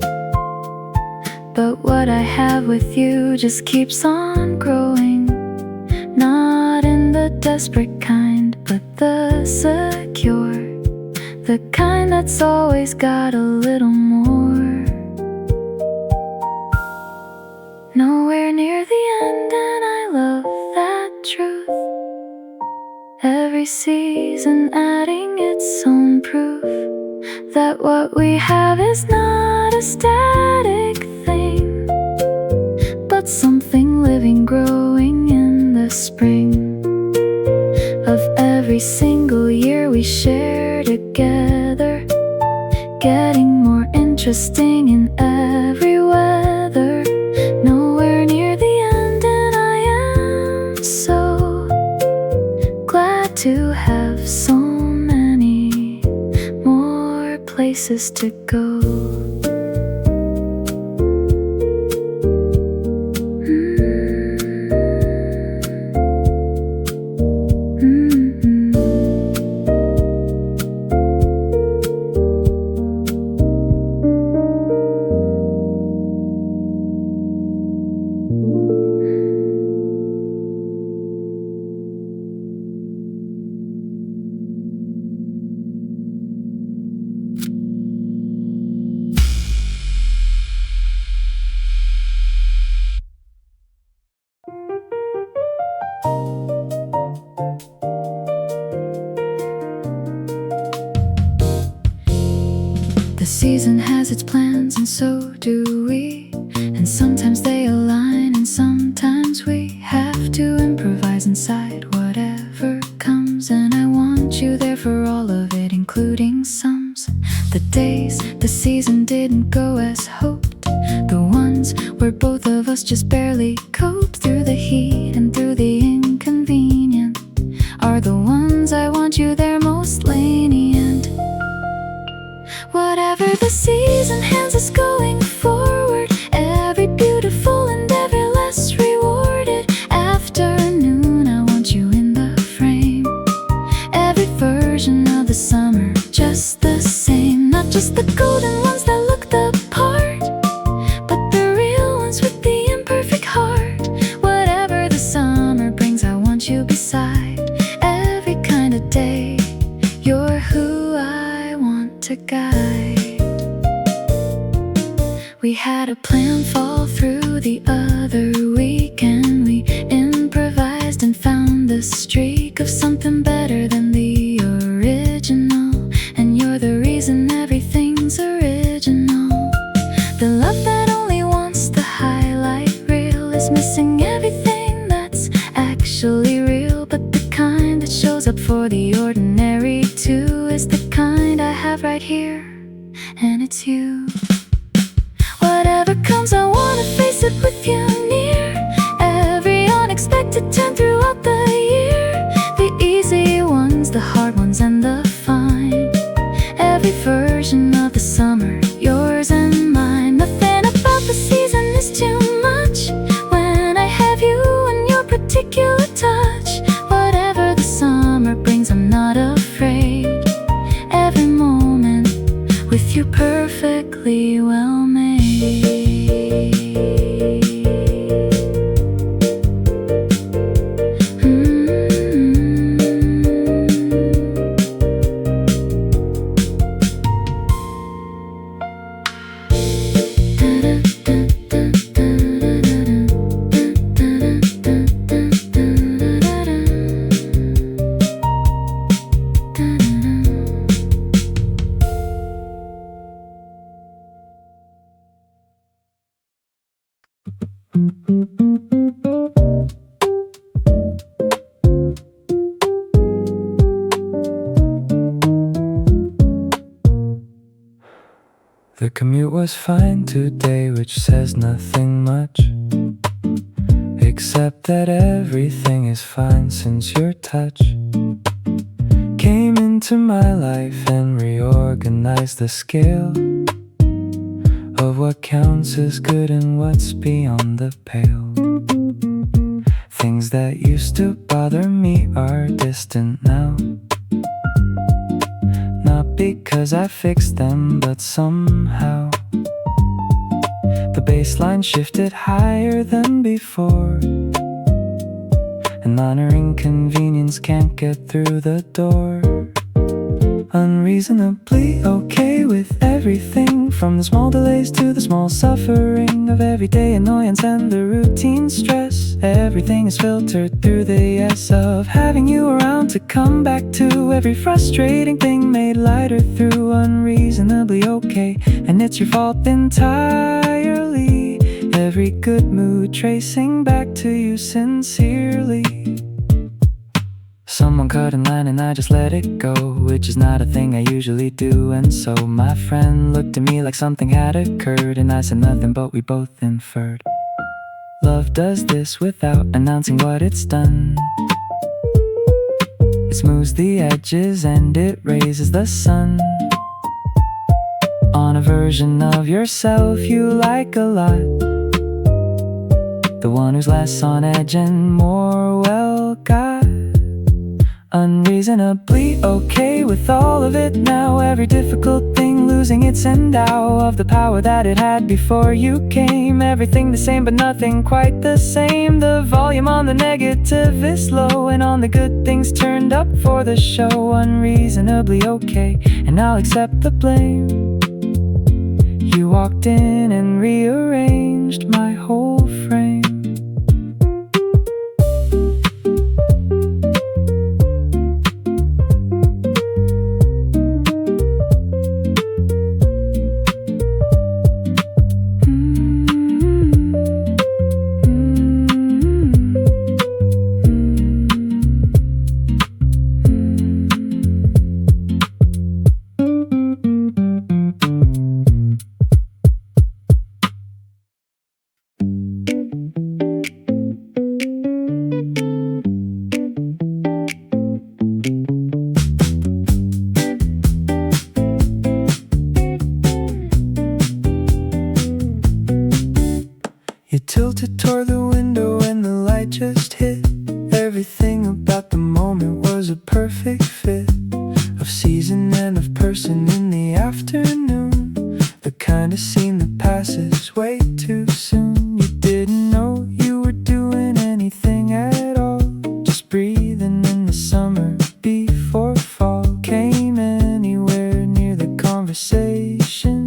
but what I have with you just keeps on growing. Not in the desperate kind, but the secure, the kind that's always got a little more. Nowhere near the end, and I love that truth. Every season adding its own proof that what we have is not a static thing, but something living, growing in the spring of every single year we share together, getting more interesting in every weather. Nowhere near the end, and I am so glad to have so many more places to go. The season has its plans, and so do we. And sometimes they align, and sometimes we have to improvise inside whatever comes. And I want you there for all of it, including sums. The days the season didn't go as hoped, the ones where both of us just barely coped through the heat and through the inconvenient, are the ones I want you there most lenient. Whatever the season hands us going forward, every beautiful and every less rewarded afternoon, I want you in the frame. Every version of the summer, just the same. Not just the golden ones that look the part, but the real ones with the imperfect heart. Whatever the summer brings, I want you beside every kind of day. You're who I want to guide. We had a plan fall through the other week, and we improvised and found the streak of something better than the original. And you're the reason everything's original. The love that only wants the highlight reel is missing everything that's actually real. But the kind that shows up for the ordinary too is the kind I have right here, and it's you. Whatever whatever comes, I wanna face it with you near. Every unexpected turn throughout the year, the easy ones, the hard ones, and the fine. Every version of the summer, yours and mine. Nothing about the season is too much when I have you and your particular touch. Whatever the summer brings, I'm not afraid. Every moment with you perfectly well made. The commute was fine today, which says nothing much, except that everything is fine since your touch came into my life and reorganized the scale of what counts as good and what's beyond the pale. Things that used to bother me are distant now, not because I fixed them, but somehow the baseline shifted higher than before, and minor inconvenience can't get through the door. Unreasonably okay with everything, from the small delays to the small suffering of everyday annoyance and the routine stress. Everything is filtered through the yes of having you around to come back to. Every frustrating thing made lighter through unreasonably okay, and it's your fault entirely. Every good mood tracing back to you sincerely. Someone cut in line and I just let it go, which is not a thing I usually do. And so my friend looked at me like something had occurred, and I said nothing, but we both inferred love does this without announcing what it's done. It smooths the edges and it raises the sun on a version of yourself you like a lot, the one who's less on edge and more well got. Unreasonably okay with all of it now, every difficult thing losing its endow of the power that it had before you came. Everything the same but nothing quite the same. The volume on the negative is low, and on the good things turned up for the show. Unreasonably okay, and I'll accept the blame. You walked in and rearranged my whole frame. You tilted toward the window and the light just hit. Everything about the moment was a perfect fit of season and of person in the afternoon, the kind of scene that passes way too soon. You didn't know you were doing anything at all, just breathing in the summer before fall came anywhere near the conversation.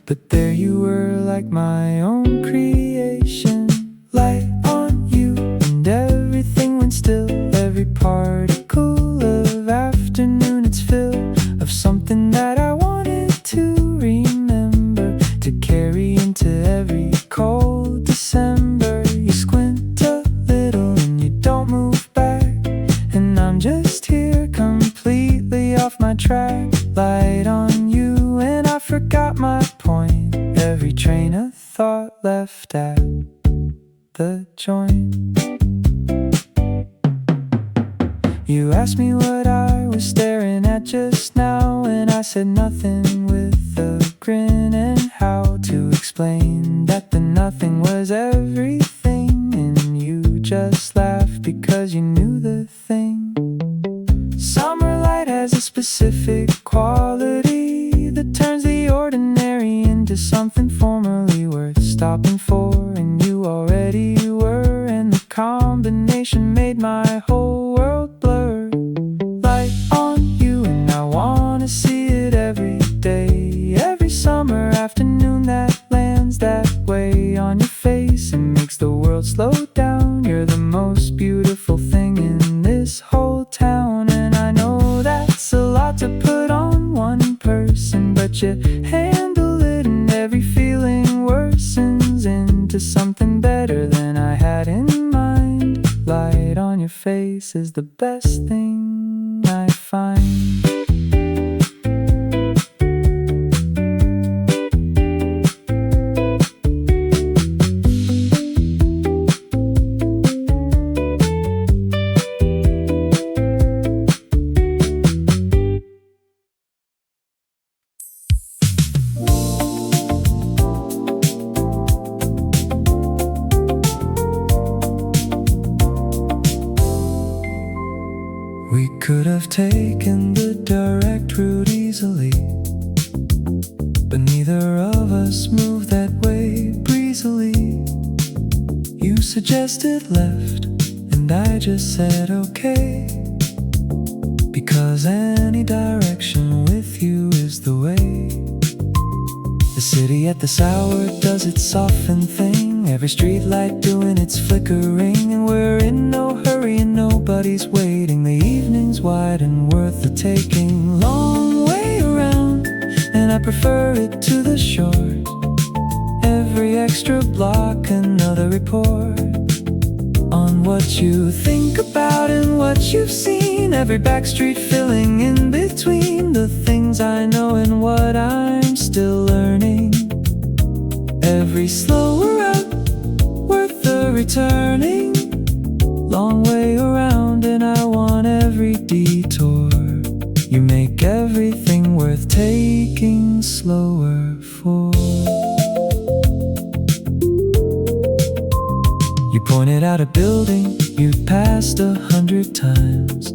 But there you were, like my own creation. Light on you and everything went still. Every particle of afternoon, it's filled of something that I wanted to remember, to carry into every cold December. You squint a little and you don't move back, and I'm just here completely off my track. Light on you and I forgot my point. Every train of thought left at the joint. You asked me what I was staring at just now, and I said nothing with a grin, and how to explain that the nothing was everything, and you just laughed because you knew the thing. Summer light has a specific quality that turns the ordinary into something formerly worth stopping for, and you already were, and the combination made my whole world blur. Light on you, and I wanna see it every day, every summer afternoon that lands that way on your face and makes the world slow down. You're the most beautiful thing in this whole town, and I know that's a lot to put on one person, but you handle it, and every feeling worsens into something better than I had in mind. Light on your face is the best thing I find. We could have taken the direct route easily, but neither of us moved that way breezily. You suggested left, and I just said okay, because any direction with you is the way. The city at this hour does its soften thing, every street light doing its flickering, and we're in no hurry and nobody's waiting. The evening's wide and worth the taking, long way around, and I prefer it to the short. Every extra block another report on what you think about and what you've seen, every back street filling in between the things I know and what I'm still learning. Every slower route worth the returning, long way around, and I want every detour. You make everything worth taking slower for. You pointed out a building you'd passed 100 times,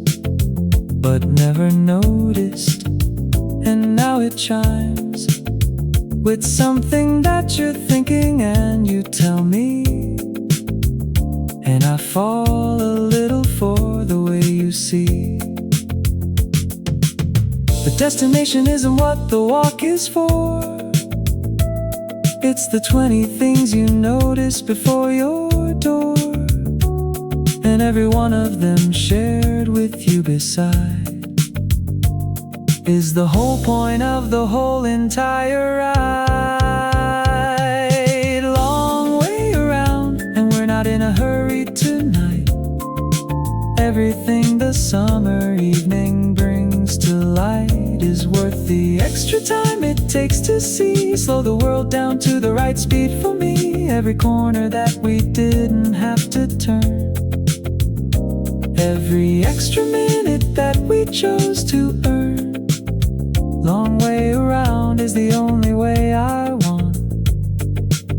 but never noticed, and now it chimes with something that you're thinking, and you tell me, and I fall a little for the way you see. The destination isn't what the walk is for, it's the 20 things you notice before your door, and every one of them shared with you beside is the whole point of the whole entire ride. Long way around, and we're not in a hurry tonight. Everything the summer evening brings to light is worth the extra time it takes to see. Slow the world down to the right speed for me. Every corner that we didn't have to turn, every extra minute that we chose to earn. Long way around is the only way I want.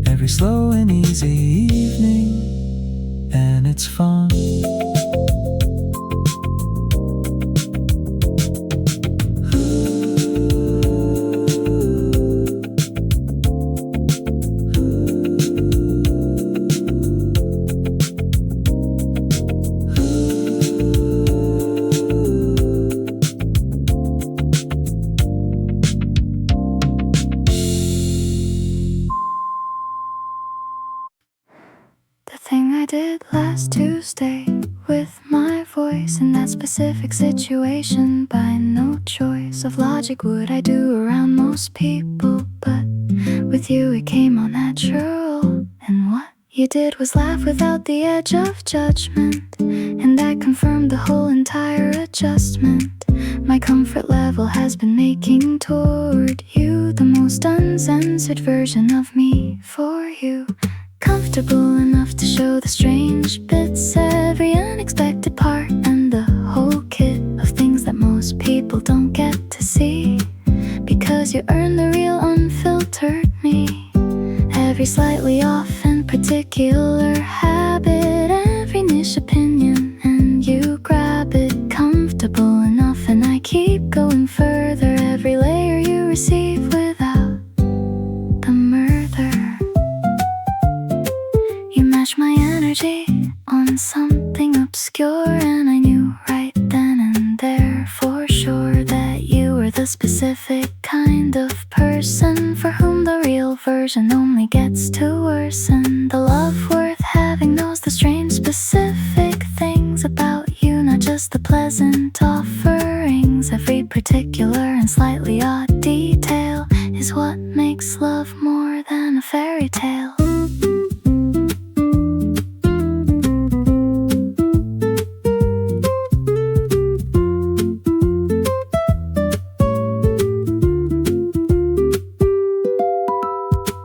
Every slow and easy evening, and it's fun. The thing I did last Tuesday with my voice in that specific situation, by no choice of logic would I do around most people, but with you it came all natural. And what you did was laugh without the edge of judgment, and that confirmed the whole entire adjustment. My comfort level has been making toward you the most uncensored version of me for you. Comfortable enough to show the strange bits, every unexpected part, and the whole kit of things that most people don't get to see. Because you earn the real unfiltered me. Every slightly off and particular habit, every niche opinion, and you grab it. Comfortable enough and I keep going further. Every layer you receive without the murder. You match my energy on something obscure, and I knew right then and there for sure that you were the specific kind of person for whom the real version only gets to worsen. The love worth having knows the strange specific things about you, not just the pleasant offerings. Every particular and slightly odd detail is what makes love more than a fairy tale.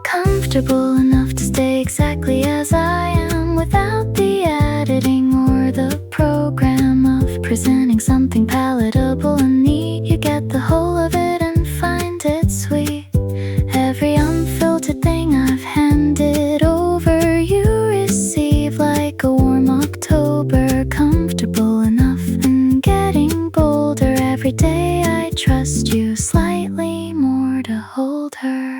Comfortable enough to stay exactly as I am, without the editing or the program of presenting something palatable and neat. You get the whole of it and find it sweet. Every unfiltered thing I've handed over, you receive like a warm October. Comfortable enough and getting bolder. Every day I trust you slightly more to hold her.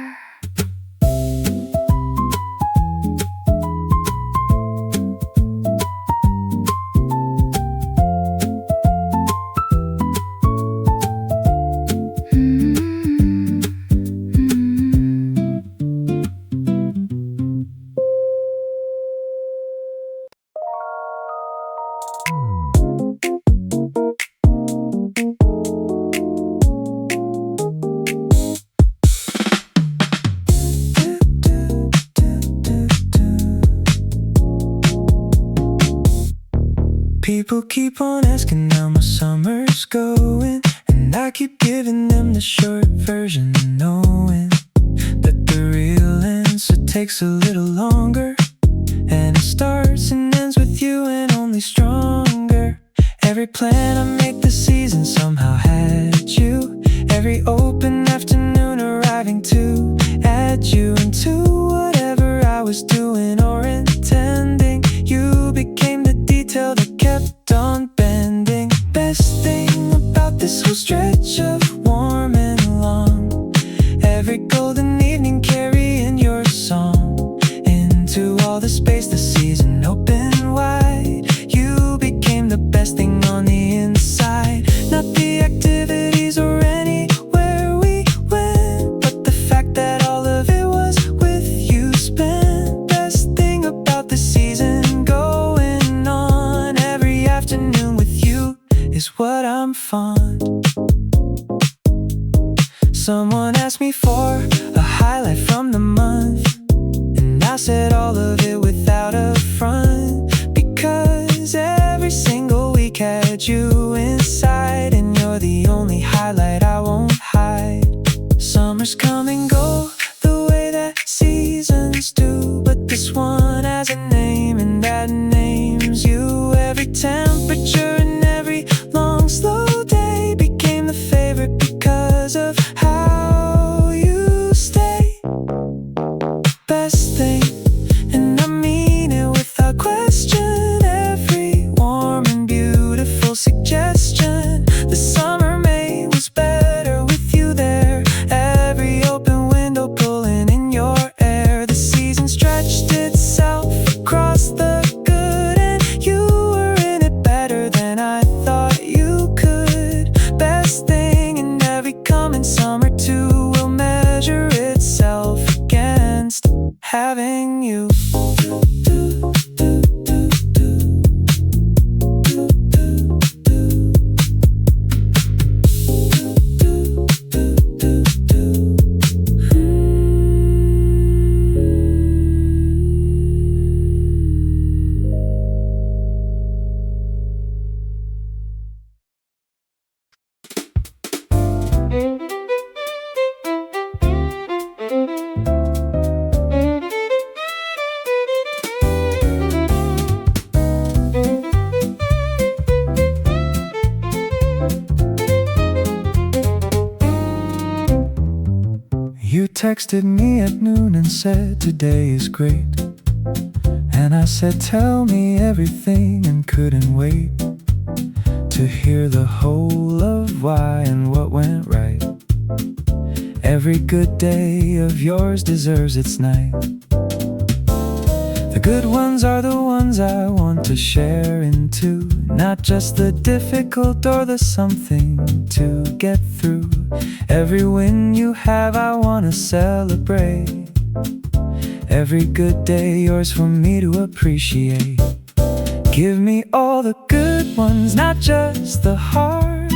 People keep on asking how my summer's going, and I keep giving them the short version, knowing that the real answer takes a little longer. And it starts and ends with you, and only stronger. Every plan I make this season somehow had you. Every open afternoon arriving to add you into whatever I was doing or intending. You became the detail that kept on bending. Best thing about this whole stretch of warm and long, every golden evening carrying your song into all the space the season opened wide. You became the best thing on the inside. Not the activities or anywhere we went, but the fact that all of it was with you spent. Best thing about the season going on, every afternoon with you is what I'm fond. Someone asked me for a highlight from the month, and I said all of it without a front, because every single week had you inside, and you're the only highlight I won't hide. Summers come and go the way that seasons do, but this one has a name, and that name's you. Every temperature and every long slow day became the favorite because of how you stay. Best thing, and I mean it without question. Every warm and beautiful suggestion the summer made was better with you there. Every open window pulling in your air. The season stretched itself across the good, and you were in it better than I thought you could. Best thing, and every coming summer too will measure itself against having you. texted me at noon and said today is great. And I said tell me everything and couldn't wait to hear the whole of why and what went right. Every good day of yours deserves its night. The good ones are the ones I want to share into, not just the difficult or the something to get through. Every win you have I want to celebrate. Every good day yours for me to appreciate. Give me all the good ones, not just the hard.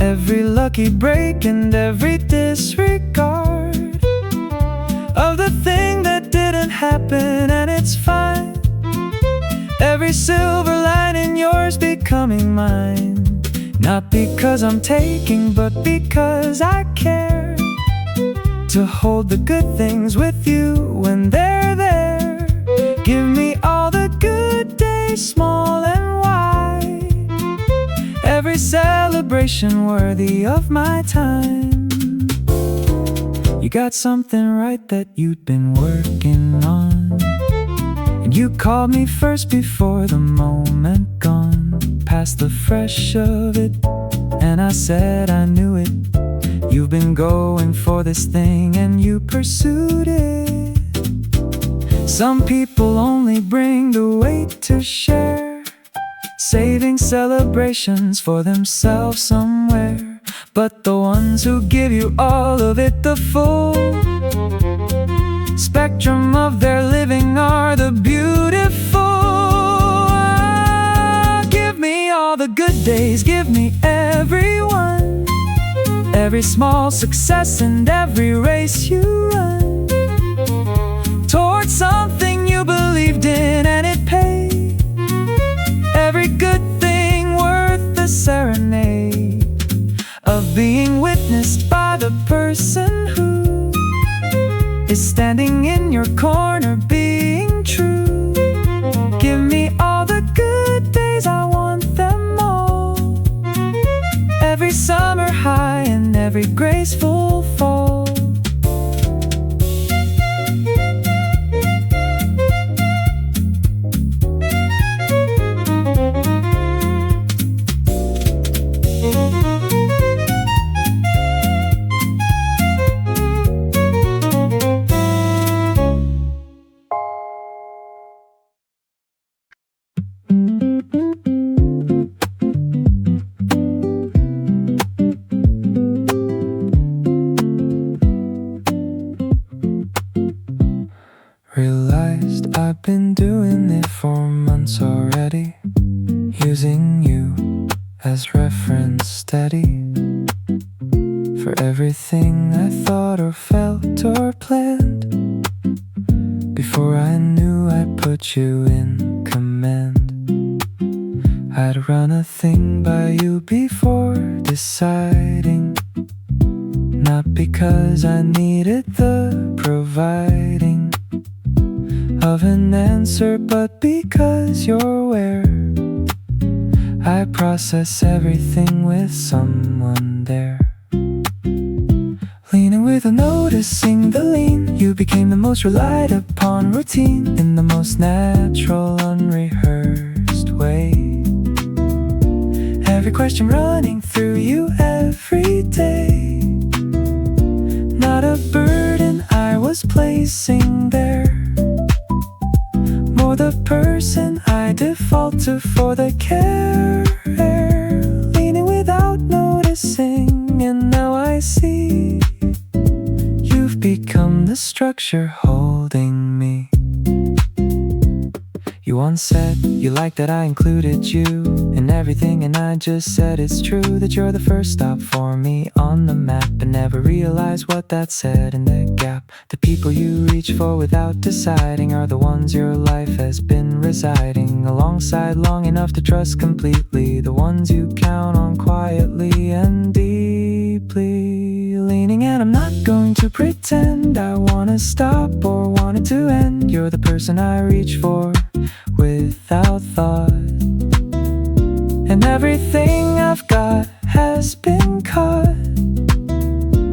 Every lucky break and every disregard of the thing that didn't happen, and it's fine. Every silver lining yours becoming mine. Not because I'm taking, but because I care to hold the good things with you when they're there. Give me all the good days, small and wide. Every celebration worthy of my time. You got something right that you'd been working on, and you called me first before the moment gone, past the fresh of it, and I said I knew it. You've been going for this thing and you pursued it. Some people only bring the weight to share, saving celebrations for themselves somewhere. But the ones who give you all of it, the full spectrum of their living, are the beautiful. Give me all the good days, give me everyone, every small success and every race you run towards something you believed in and it paid. Every good thing worth the serenade of being witnessed by the person who is standing in your corner being true. Give me all the good days, I want them all. Every summer high and every graceful fall. Realized I've been doing it for months already, using you as reference steady for everything I thought or felt or planned. Before I knew I put you in command. I'd run a thing by you before deciding, not because I needed the providing of an answer, but because you're where I process everything with someone there. Leaning with a noticing the lean, you became the most relied upon routine in the most natural, unrehearsed way. Every question running through you every day, not a burden I was placing there, more the person I default to for the care. Leaning without noticing, and now I see you've become the structure holding me. You once said you liked that I included you in everything, and I just said it's true that you're the first stop for me on the map, but never realized what that said in the gap. The people you reach for without deciding are the ones your life has been residing alongside long enough to trust completely, the ones you count on quietly and deeply. Leaning, and I'm not going to pretend I wanna stop or want it to end. You're the person I reach for without thought, and everything I've got has been caught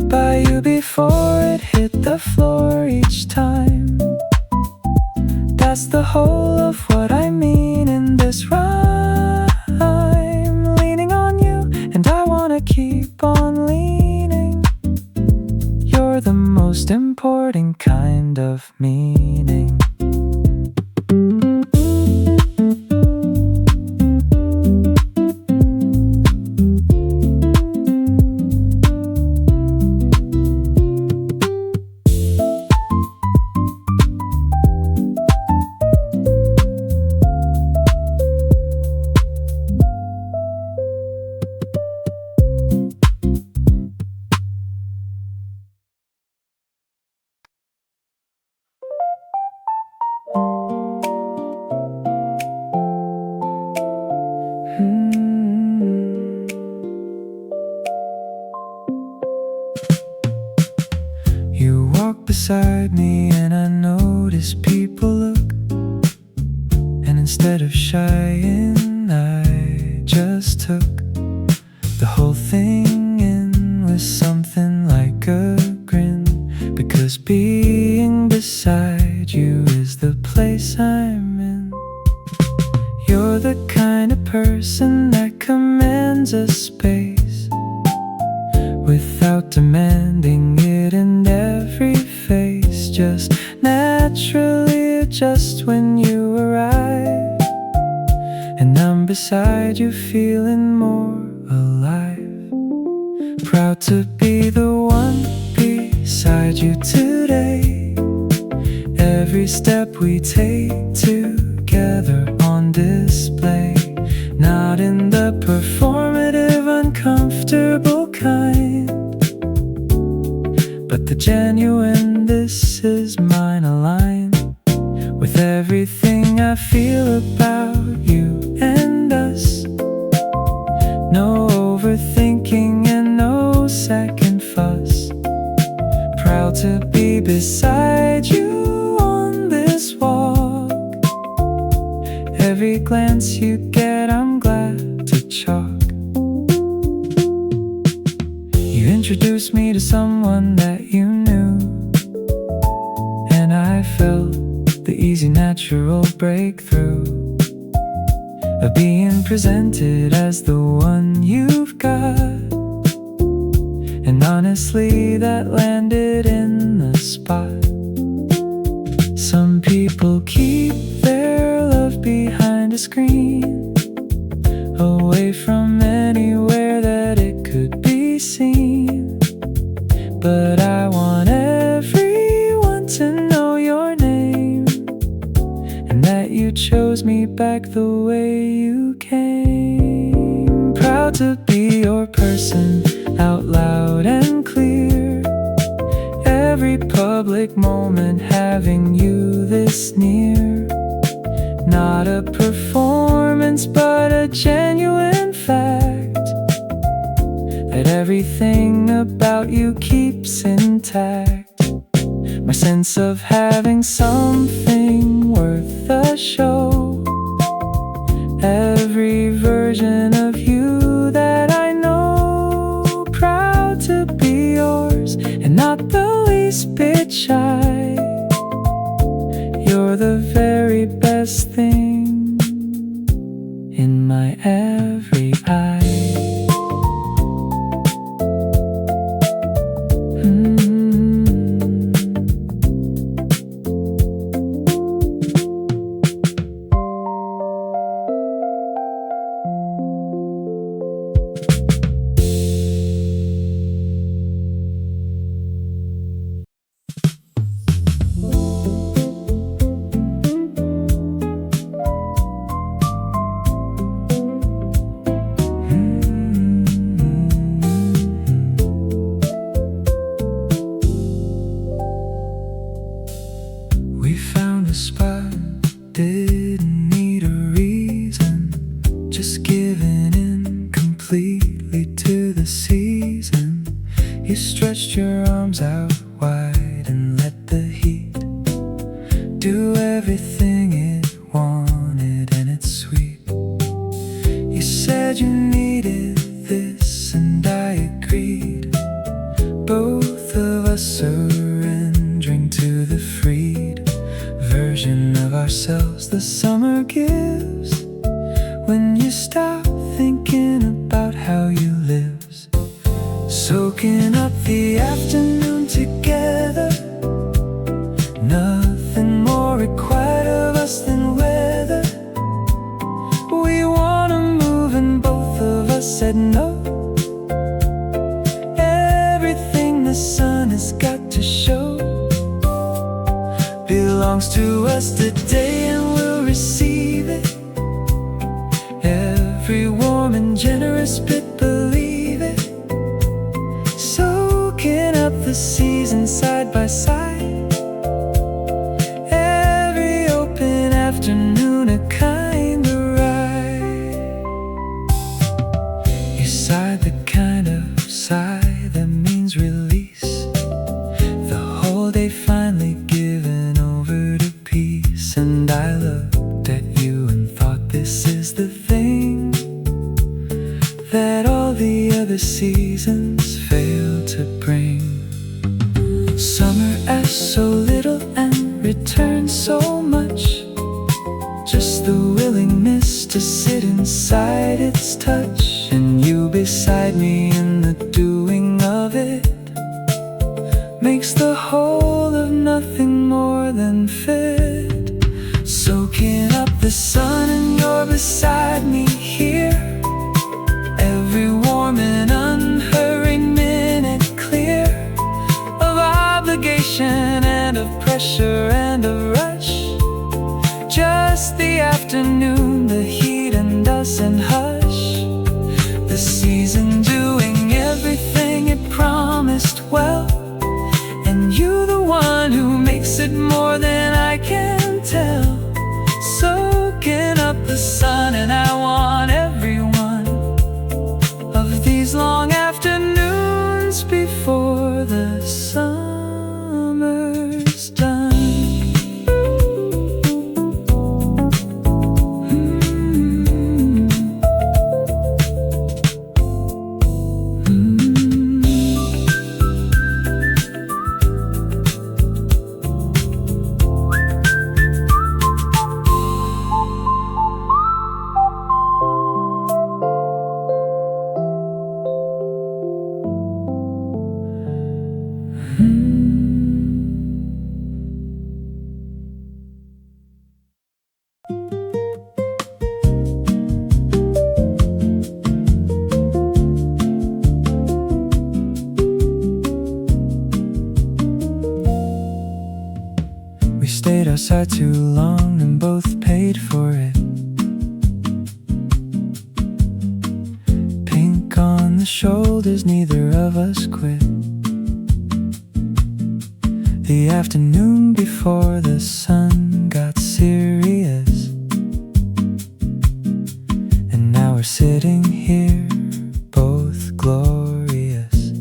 by you before it hit the floor each time. That's the whole of what I mean in this rhyme. Leaning on you, and I wanna keep on leaning. You're the most important kind of meaning. You walk beside me and I notice people look, and instead of shying, I just took the whole thing in with something like a grin. Because being beside you is the place I'm in. You're the kind of person that commands a space without demanding it in every face. Just naturally adjust when you arrive, and I'm beside you feeling more alive. Proud to be the one beside you today. Every step we take together on display. Not in the performative, uncomfortable kind, but the genuine, this is mine, aligned with everything I feel about you and us. No overthinking and no second fuss. Proud to be beside you on this walk. Every glance you get, I'm glad to chalk. You introduced me to someone that you knew, and I felt the easy, natural breakthrough of being presented as the one you've got. And honestly, that landed in the spot. Some people keep their love behind a screen, away from anywhere that it could be seen. But I want everyone to know your name, and that you chose me back the way you came. Proud to be your person, out loud and clear. Every public moment having you this near. Not a performance, but a genuine fact, that everything about you keeps intact. My sense of having something worth a show. Every version of you that I know. Proud to be yours and not the least bit shy. You're the very best thing in my every eye. We found a spot, didn't need a reason, just giving in completely to the season. You stretched your arms out wide and let the heat do everything it wanted, and it's sweet. You said you needed this and I agreed. Both of us surrendered freed version of ourselves the summer gives. When you stop thinking about how you live, soaking up the afternoon together. Nothing more required of us than weather. We wanna move and both of us said no. Everything the sun has got to show belongs to us today, and we'll receive it. Every warm and generous bit, believe it. Soaking up the seasons side by side. Every open afternoon a kind of ride. You sigh the kind of sigh that means release. The whole day finally given over to peace. And I looked at you and thought, this is the thing that all the other seasons fail to bring. Summer asks so little and returns so much. Just the willingness to sit inside its touch, and you beside me in the doing of it makes the whole of nothing more than fit. Soaking up the sun and you're beside me here. Every warm and unhurried minute clear of obligation and of pressure and of rush. Just the afternoon, the heat and us and hush. The season doing everything it promised well, and you the one who makes it more than I can tell. Soaking up the sun, and I want every one of these long afternoons before the summer's done. We stayed outside too long and both paid for it. Pink on the shoulders, neither of us quit. The afternoon before the sun got serious, and now we're sitting here, both glorious.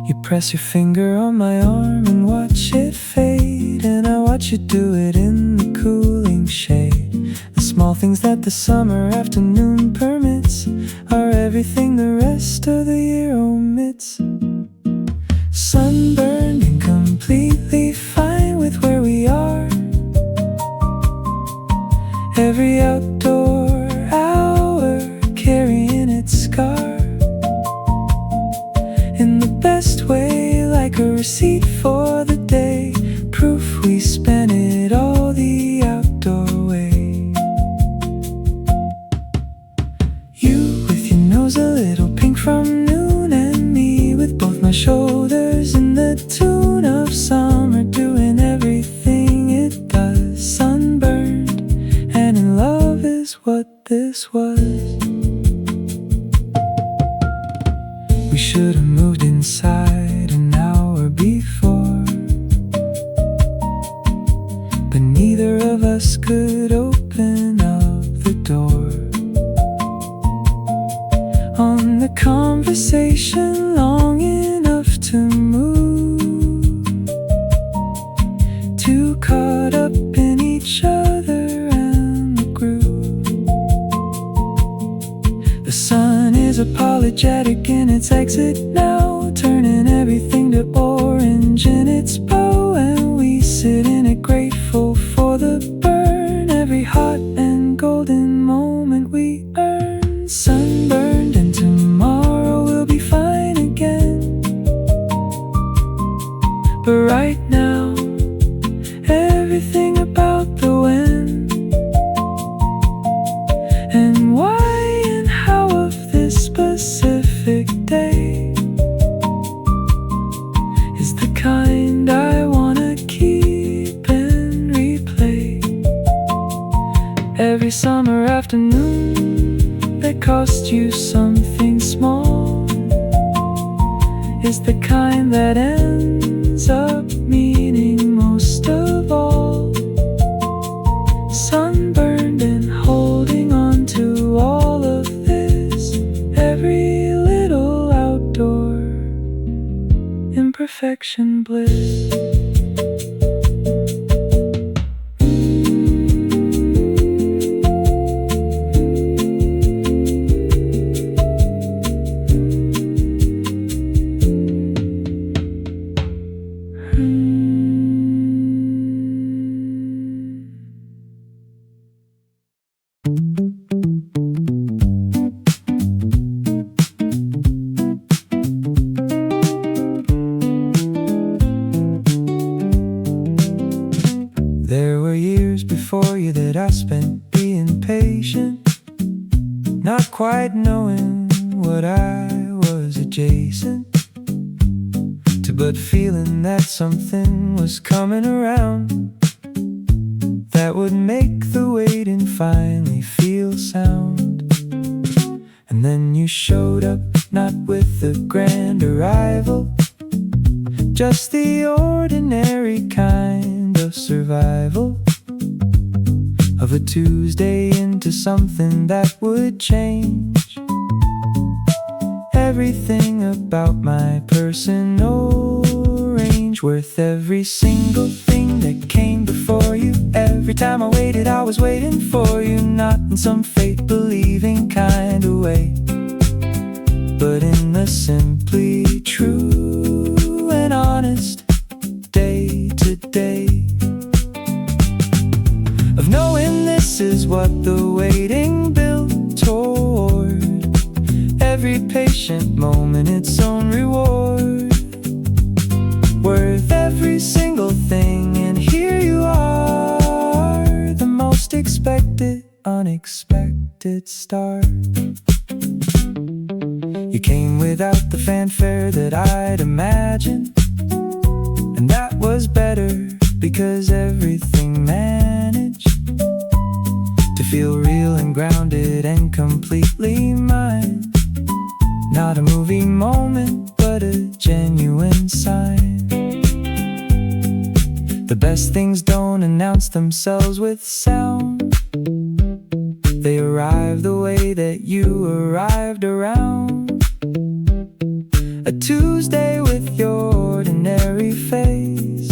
You press your finger on my arm and watch it fade, and I watch you do it in the cooling shade. The small things that the summer afternoon permits are everything the rest of the year omits. Sunburned and completely fine with where we are. Every outdoor hour carrying its scar, in the best way, like a receipt for the day. Proof we spent it all the outdoor way. You with your nose a little pink from noon, and me with both my shoulders in the tune of summer, doing everything it does. Sunburned and in love is what this was. We should have moved inside an hour before, but neither of us could open up the door. On the conversation long enough to move, too caught up in each other and the groove. The sun is apologetic in its exit now, turning everything to orange in its poem. every summer afternoon that cost you something small is the kind that ends up meaning most of all. Sunburned and holding on to all of this, every little outdoor imperfection bliss. There were years before you that I spent being patient, not quite knowing what I was adjacent to, but feeling that something was coming around that would make the waiting finally feel sound. And then you showed up, not with a grand arrival, just the ordinary kind of survival of a Tuesday into something that would change everything about my personal range. Worth every single thing that came before you. Every time I waited, I was waiting for you, not in some fate-believing kind of way, but in the simply true and honest day to day of knowing this is what the waiting built toward. Every patient moment its own reward, worth every single thing. And here you are, the most expected, unexpected start. You came without the fanfare that I'd imagined, and that was better because everything managed to feel real and grounded and completely mine. Not a movie moment, but a genuine sign. The best things don't announce themselves with sound. They arrive the way that you arrived around a Tuesday with your ordinary face,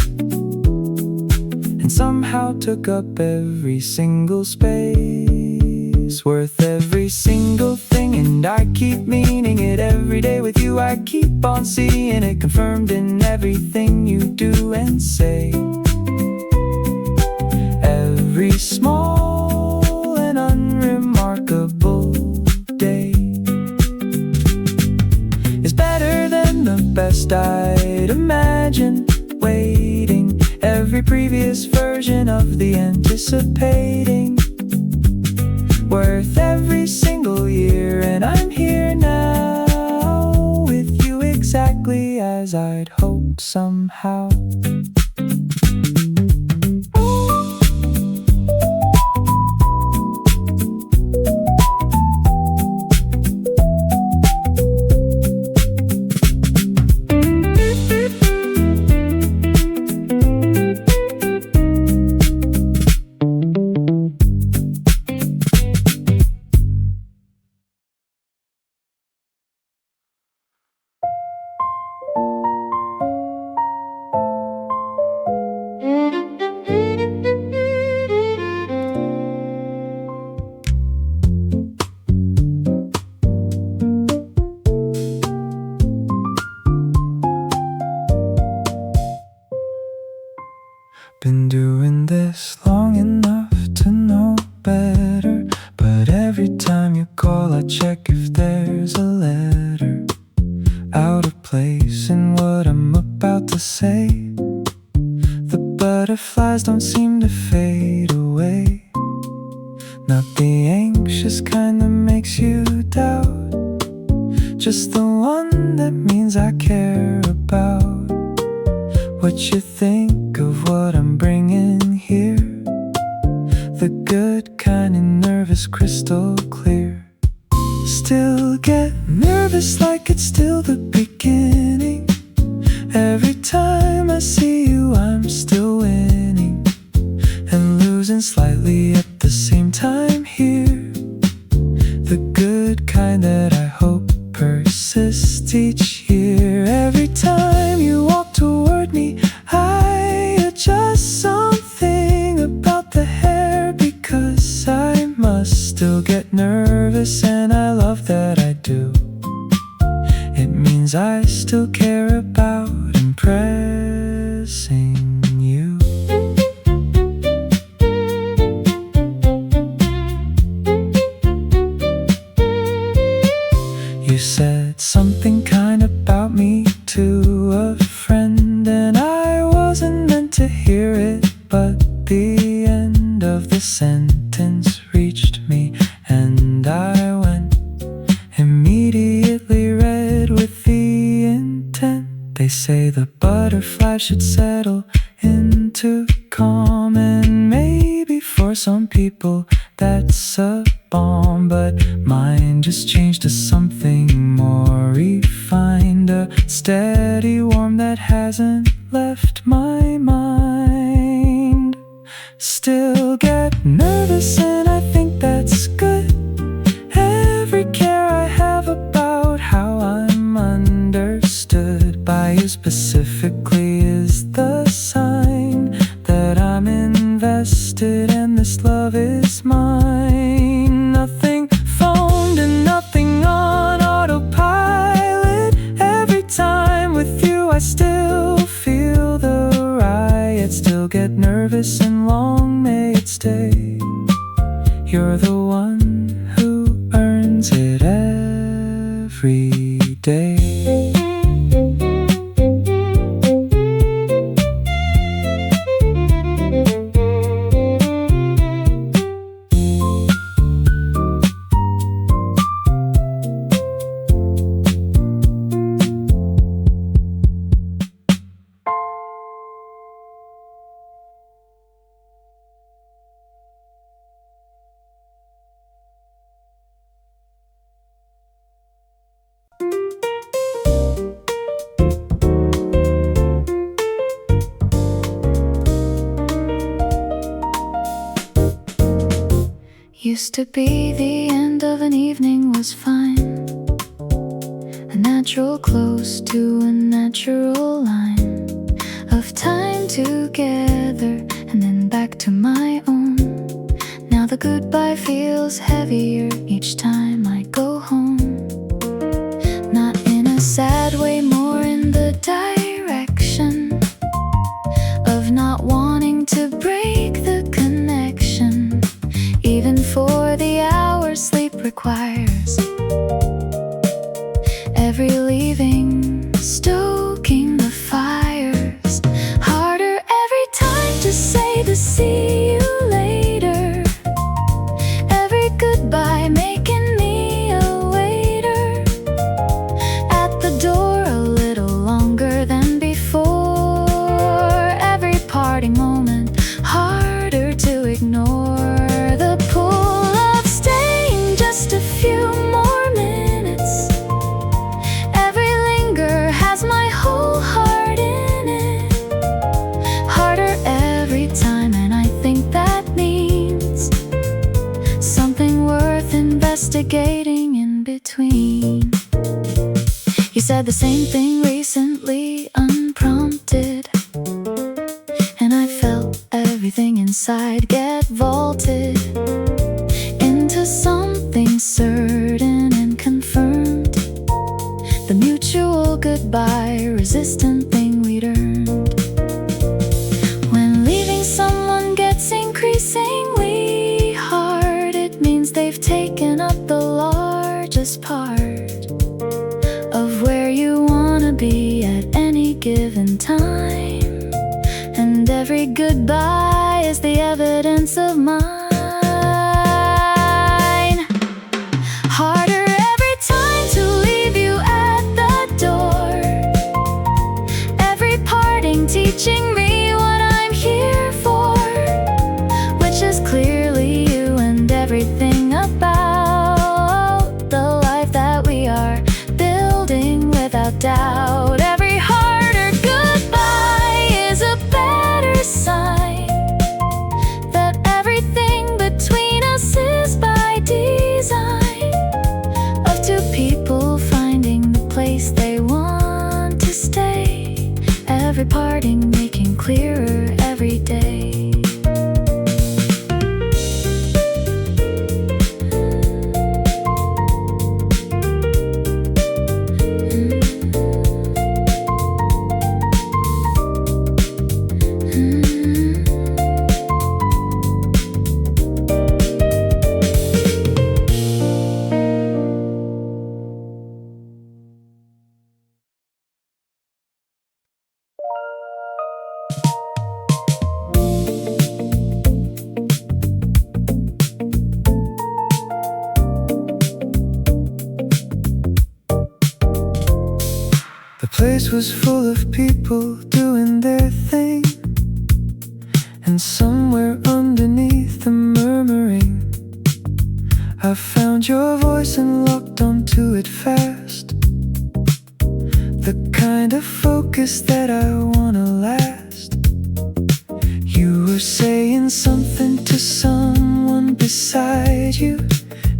and somehow took up every single space, worth every single thing. And I keep meaning it every day with you. I keep on seeing it confirmed in everything you do and say. Every small and unremarkable day is better than the best I'd imagined. Waiting every previous version of the anticipating, worth every single year. And I'm here now with you exactly as I'd hoped somehow. Been doing this long enough to know better, but every time you call I check if there's a letter out of place in what I'm about to say. The butterflies don't seem to fade away, not the anxious kind that makes you doubt, just the one that means I care about what you think of what I'm bringing here. The good kind of is crystal clear. Still get nervous like it's still the beginning. Every time I see you I'm still winning and losing slightly at the same time here. The good kind that I hope persists each year. Every time you walk toward me I adjust something about the hair, because I must still get nervous, and I love that I do. It means I still care about impressing you. You said something kind about me to a friend, and I wasn't meant to hear it, but the end of the sentence reached me, and I went immediately red with the intent. They say the butterfly should settle into calm, and maybe for some people that's a bomb, but mine just changed to something more refined, a steady warmth that hasn't left my mind. Still get nervous and I think that's good. Every care I have about how I'm understood by you specifically is the sign that I'm invested and this love is mine. Nothing phoned and nothing on autopilot. Every time with you I still feel the riot. Still get nervous and long may it stay. You're the one who earns it every day. Used to be the end of an evening was fine, a natural close to a natural line of time together and then back to my own. Now the goodbye feels heavier each time I go home. Not in a sad way, more in the direction of not wanting to break the connection. Even for the hours sleep requires, every leaving stoking the fires. Harder every time to say to see you later. Every goodbye making me a waiter at the door a little longer than before. Every parting moment harder to ignore. A few more minutes. Every linger has my whole heart in it. Harder every time, and I think that means something worth investigating in between. You said the same thing recently, unprompted, and I felt everything inside get vaulted into something certain and confirmed. The mutual goodbye, resistant thing we'd earned. When leaving someone gets increasingly hard, it means they've taken up the largest part of where you wanna be at any given time. And every goodbye is the evidence of mine. Harder every time to leave you at the door. Every parting teaching me what I'm here for, which is clearly you and everything place was full of people doing their thing, and somewhere underneath the murmuring, I found your voice and locked onto it fast. The kind of focus that I wanna last. You were saying something to someone beside you,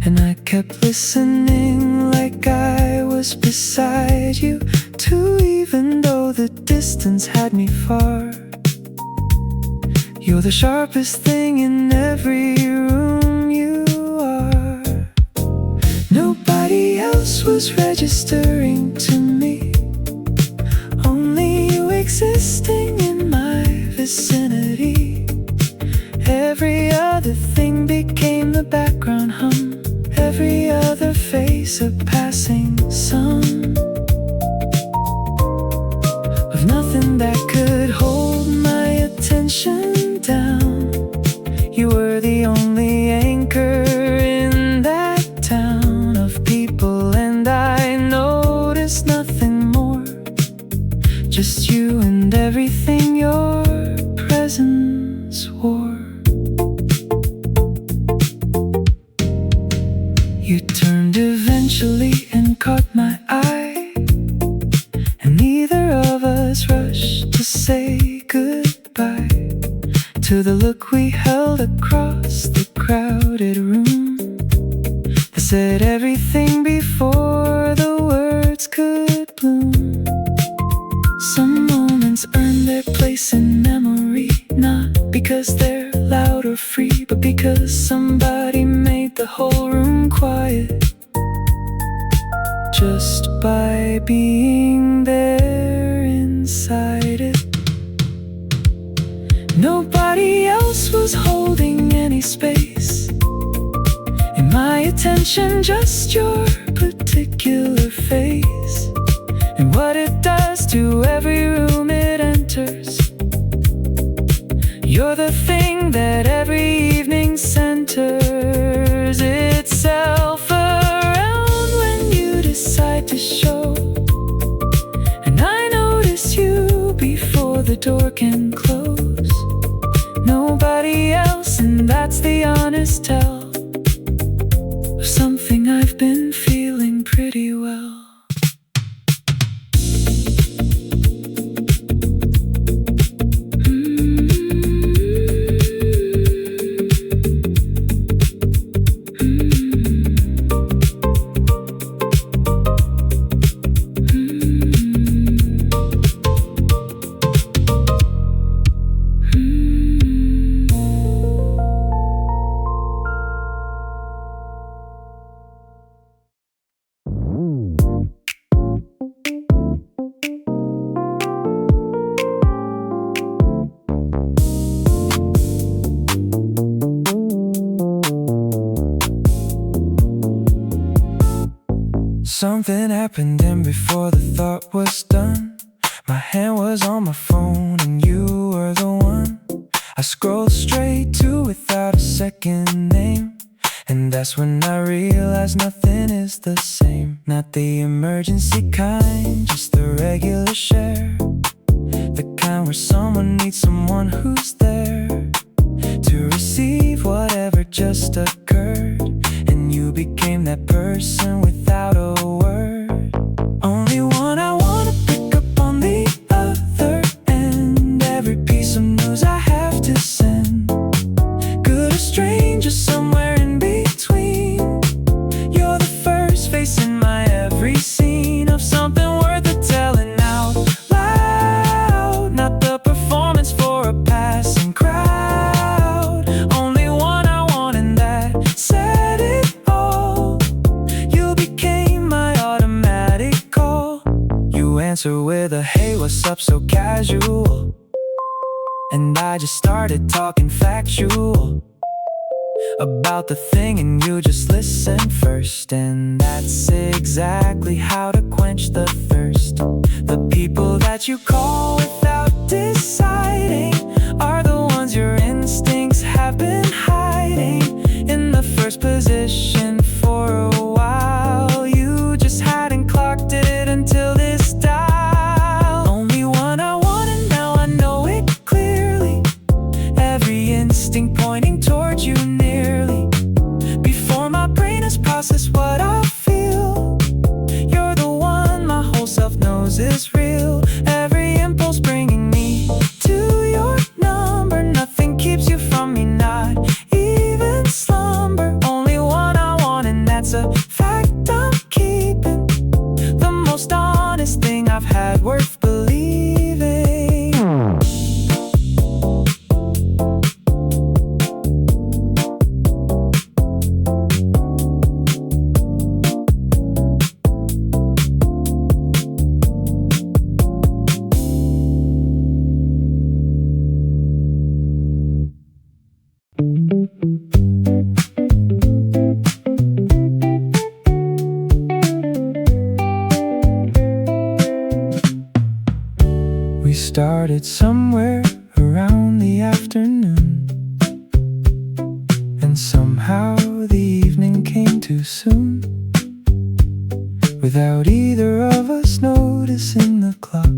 and I kept listening like I was beside you too, even though the distance had me far. You're the sharpest thing in every room, you are. Nobody else was registering to me, only you existing in my vicinity. Every other thing became the background hum, every other face a passing sun, with nothing that could hold my attention down. You were the only anchor in that town of people, and I noticed nothing more, just you and everything your presence wore. You turned eventually and caught my eye, and neither of us rushed to say goodbye to the look we held across the crowded room that said everything before the words could bloom. Some moments earn their place in memory, not because they're loud or free, but because somebody made the whole room quiet just by being there inside it. Nobody else was holding any space in my attention, just your particular face, and what it does to every room it enters. You're the thing that every evening centers itself around when you decide to show. And I notice you before the door can close. Nobody else, and that's the honest tell of something I've been feeling pretty well. Something happened, and before the thought was done, my hand was on my phone and you were the one I scrolled straight to without a second name. And that's when I realized nothing is the same. Not the emergency kind, just the regular share, the kind where someone needs someone who's there to receive whatever just occurred. And you became that person without a word. Only one I wanna pick up on the other end. Every piece of news I have to send, good or strange or somewhere in between. You're the first face in my every scene of something worth the telling out loud. Not the performance for a passing crowd. Only one I want, and that said it all. You became my automatic call. You answer with a hey, what's up, so casual. And I just started talking factual about the thing, and you just listen first. And that's exactly how to quench the thirst. The people that you call without deciding are the ones your instincts have been hiding in the first position for a while. You just hadn't clocked it until this dial. instinct pointing towards you nearly before my brain has processed what I feel. You're the one my whole self knows is real. Every impulse bringing me to your number. Nothing keeps you from me, not even slumber. Only one I want, and that's a fact I'm keeping. The most honest thing I've had, worth believing. We started somewhere around the afternoon, and somehow the evening came too soon, without either of us noticing the clock.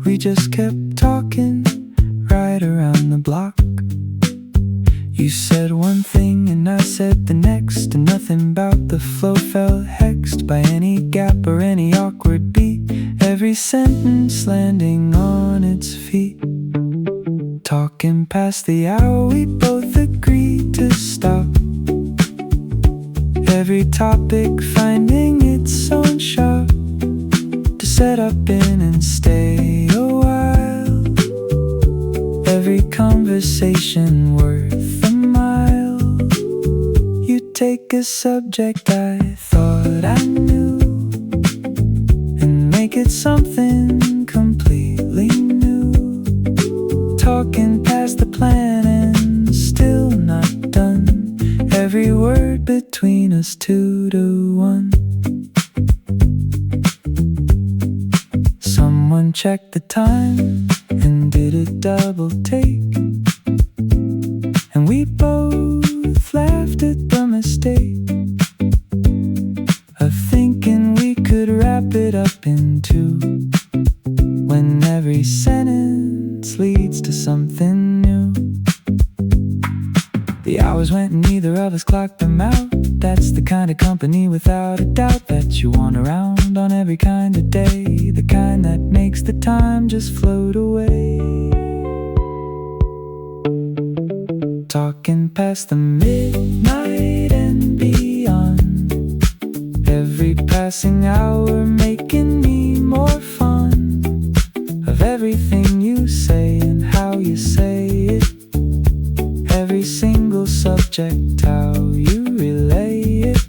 We just kept talking right around the block. You said one thing and I said the next, and nothing about the flow felt hexed by any gap or any awkward beat. Every sentence landing on its feet. Talking past the hour, we both agreed to stop. Every topic finding its own shop to set up in and stay a while. Every conversation worth a mile. You take a subject I thought I knew and make it something completely new. Talking past the plan and still not done. Every word between us 2 to 1. Someone checked the time and did a double take, and we both laughed at the mistake of thinking we could wrap it up in 2, when every sentence leads to something new. The hours went and neither of us clocked them out. That's the kind of company without a doubt that you want around on every kind of day. The kind that makes the time just float away. Talking past the midnight and beyond. Every passing hour making me more fun of everything you say and how you say it. Every single subject, how you relay it.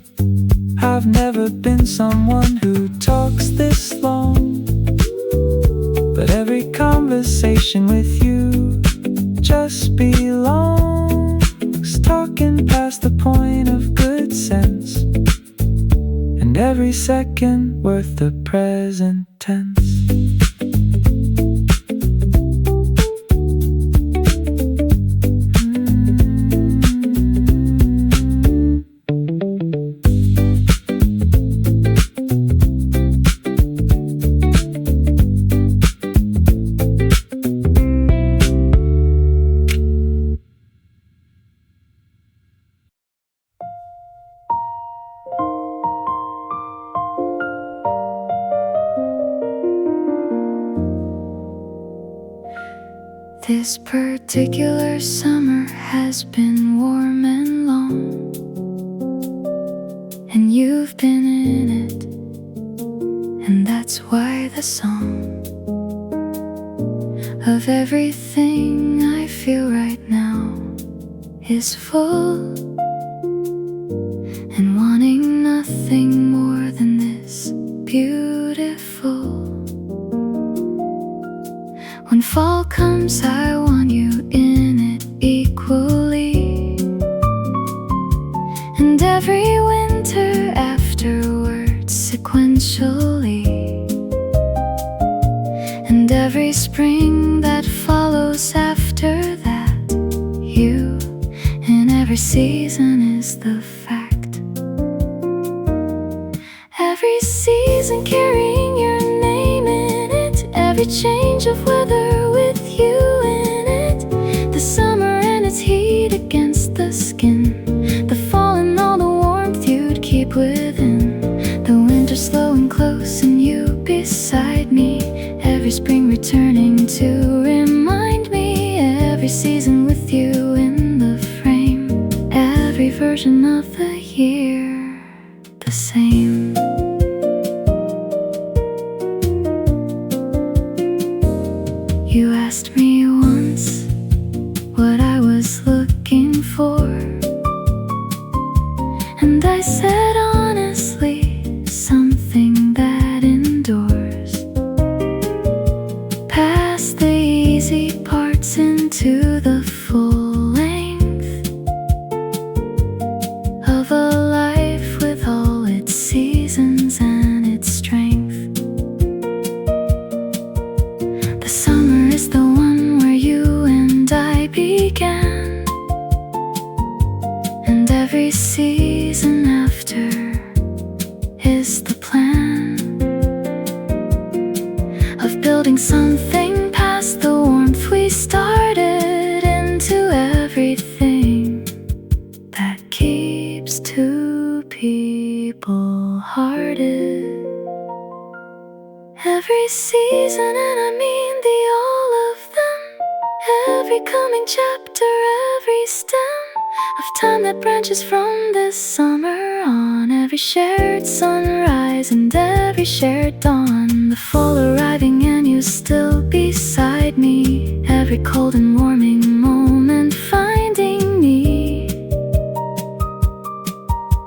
I've never been someone who talks this long, but every conversation with you just belongs. Talking past the point of good sense, and every second worth the present tense. This particular summer has been warm and long, and you've been in it, and that's why the song of everything I feel right now is full, and wanting nothing more than this beautiful. When fall comes, I want you in it equally, and every winter afterwards sequentially, and every spring that follows after that. You in every season is the fact. Every season carrying your name in it, every change of weather with you in it. The summer every season with you in the frame, every version of the year the same. You asked me once what I was looking for, and I said honestly, something that endures, past the easy parts into the full length of a life with all its seasons and its strength. The summer is the one where you and I began, and every season after is the plan of building something past the warmth we started, into everything that keeps two people hearted. Every season, and I mean the all of them, every coming chapter, every stem of time that branches from this summer on, every shared sunrise and every shared dawn, the fall arriving and you still beside me, every cold and warming moment finding me,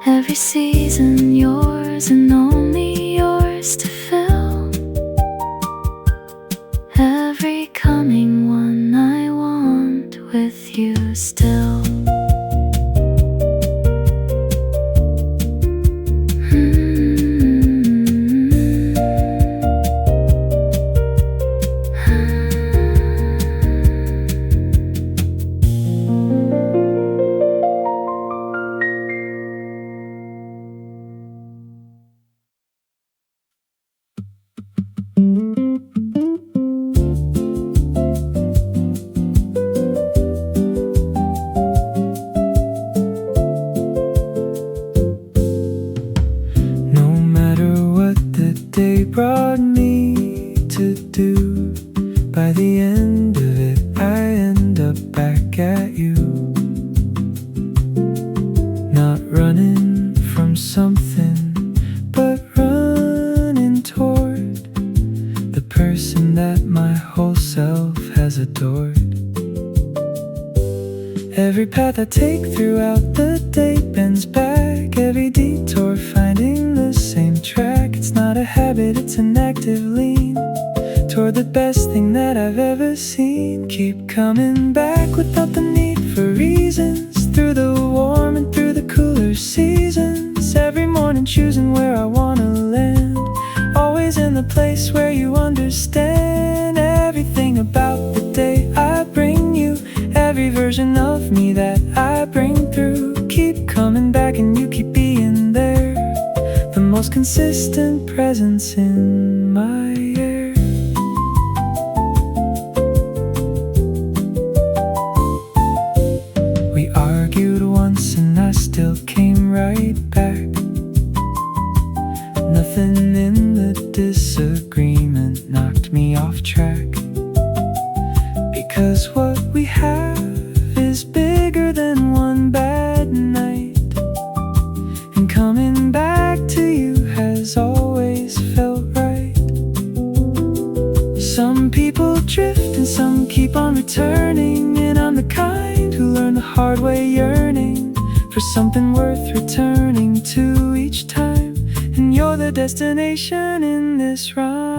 every season yours and only yours to fill, every coming one I want with you still. Brought me to do, by the end of it I end up back at you, not running from something but running toward the person that my whole self has adored. Every path I take throughout the day bends back, every detour finding the same track. It's not a habit, it's an active lean toward the best thing that I've ever seen. Keep coming back without the need for reasons, through the warm and through the cooler seasons, every morning choosing where I wanna land, always in the place where you understand everything about the day I bring you, every version of me that I bring through. Keep coming back and you keep being there, the most consistent presence in my air. We argued once and I still came right back, nothing in the disagreement knocked me off track, because what we have is bigger than one bad night, and coming back to you has always felt right. Some people drift and some keep on returning, and I'm the kind who learned the hard way, yearning for something worth returning to each time, and you're the destination in this rhyme.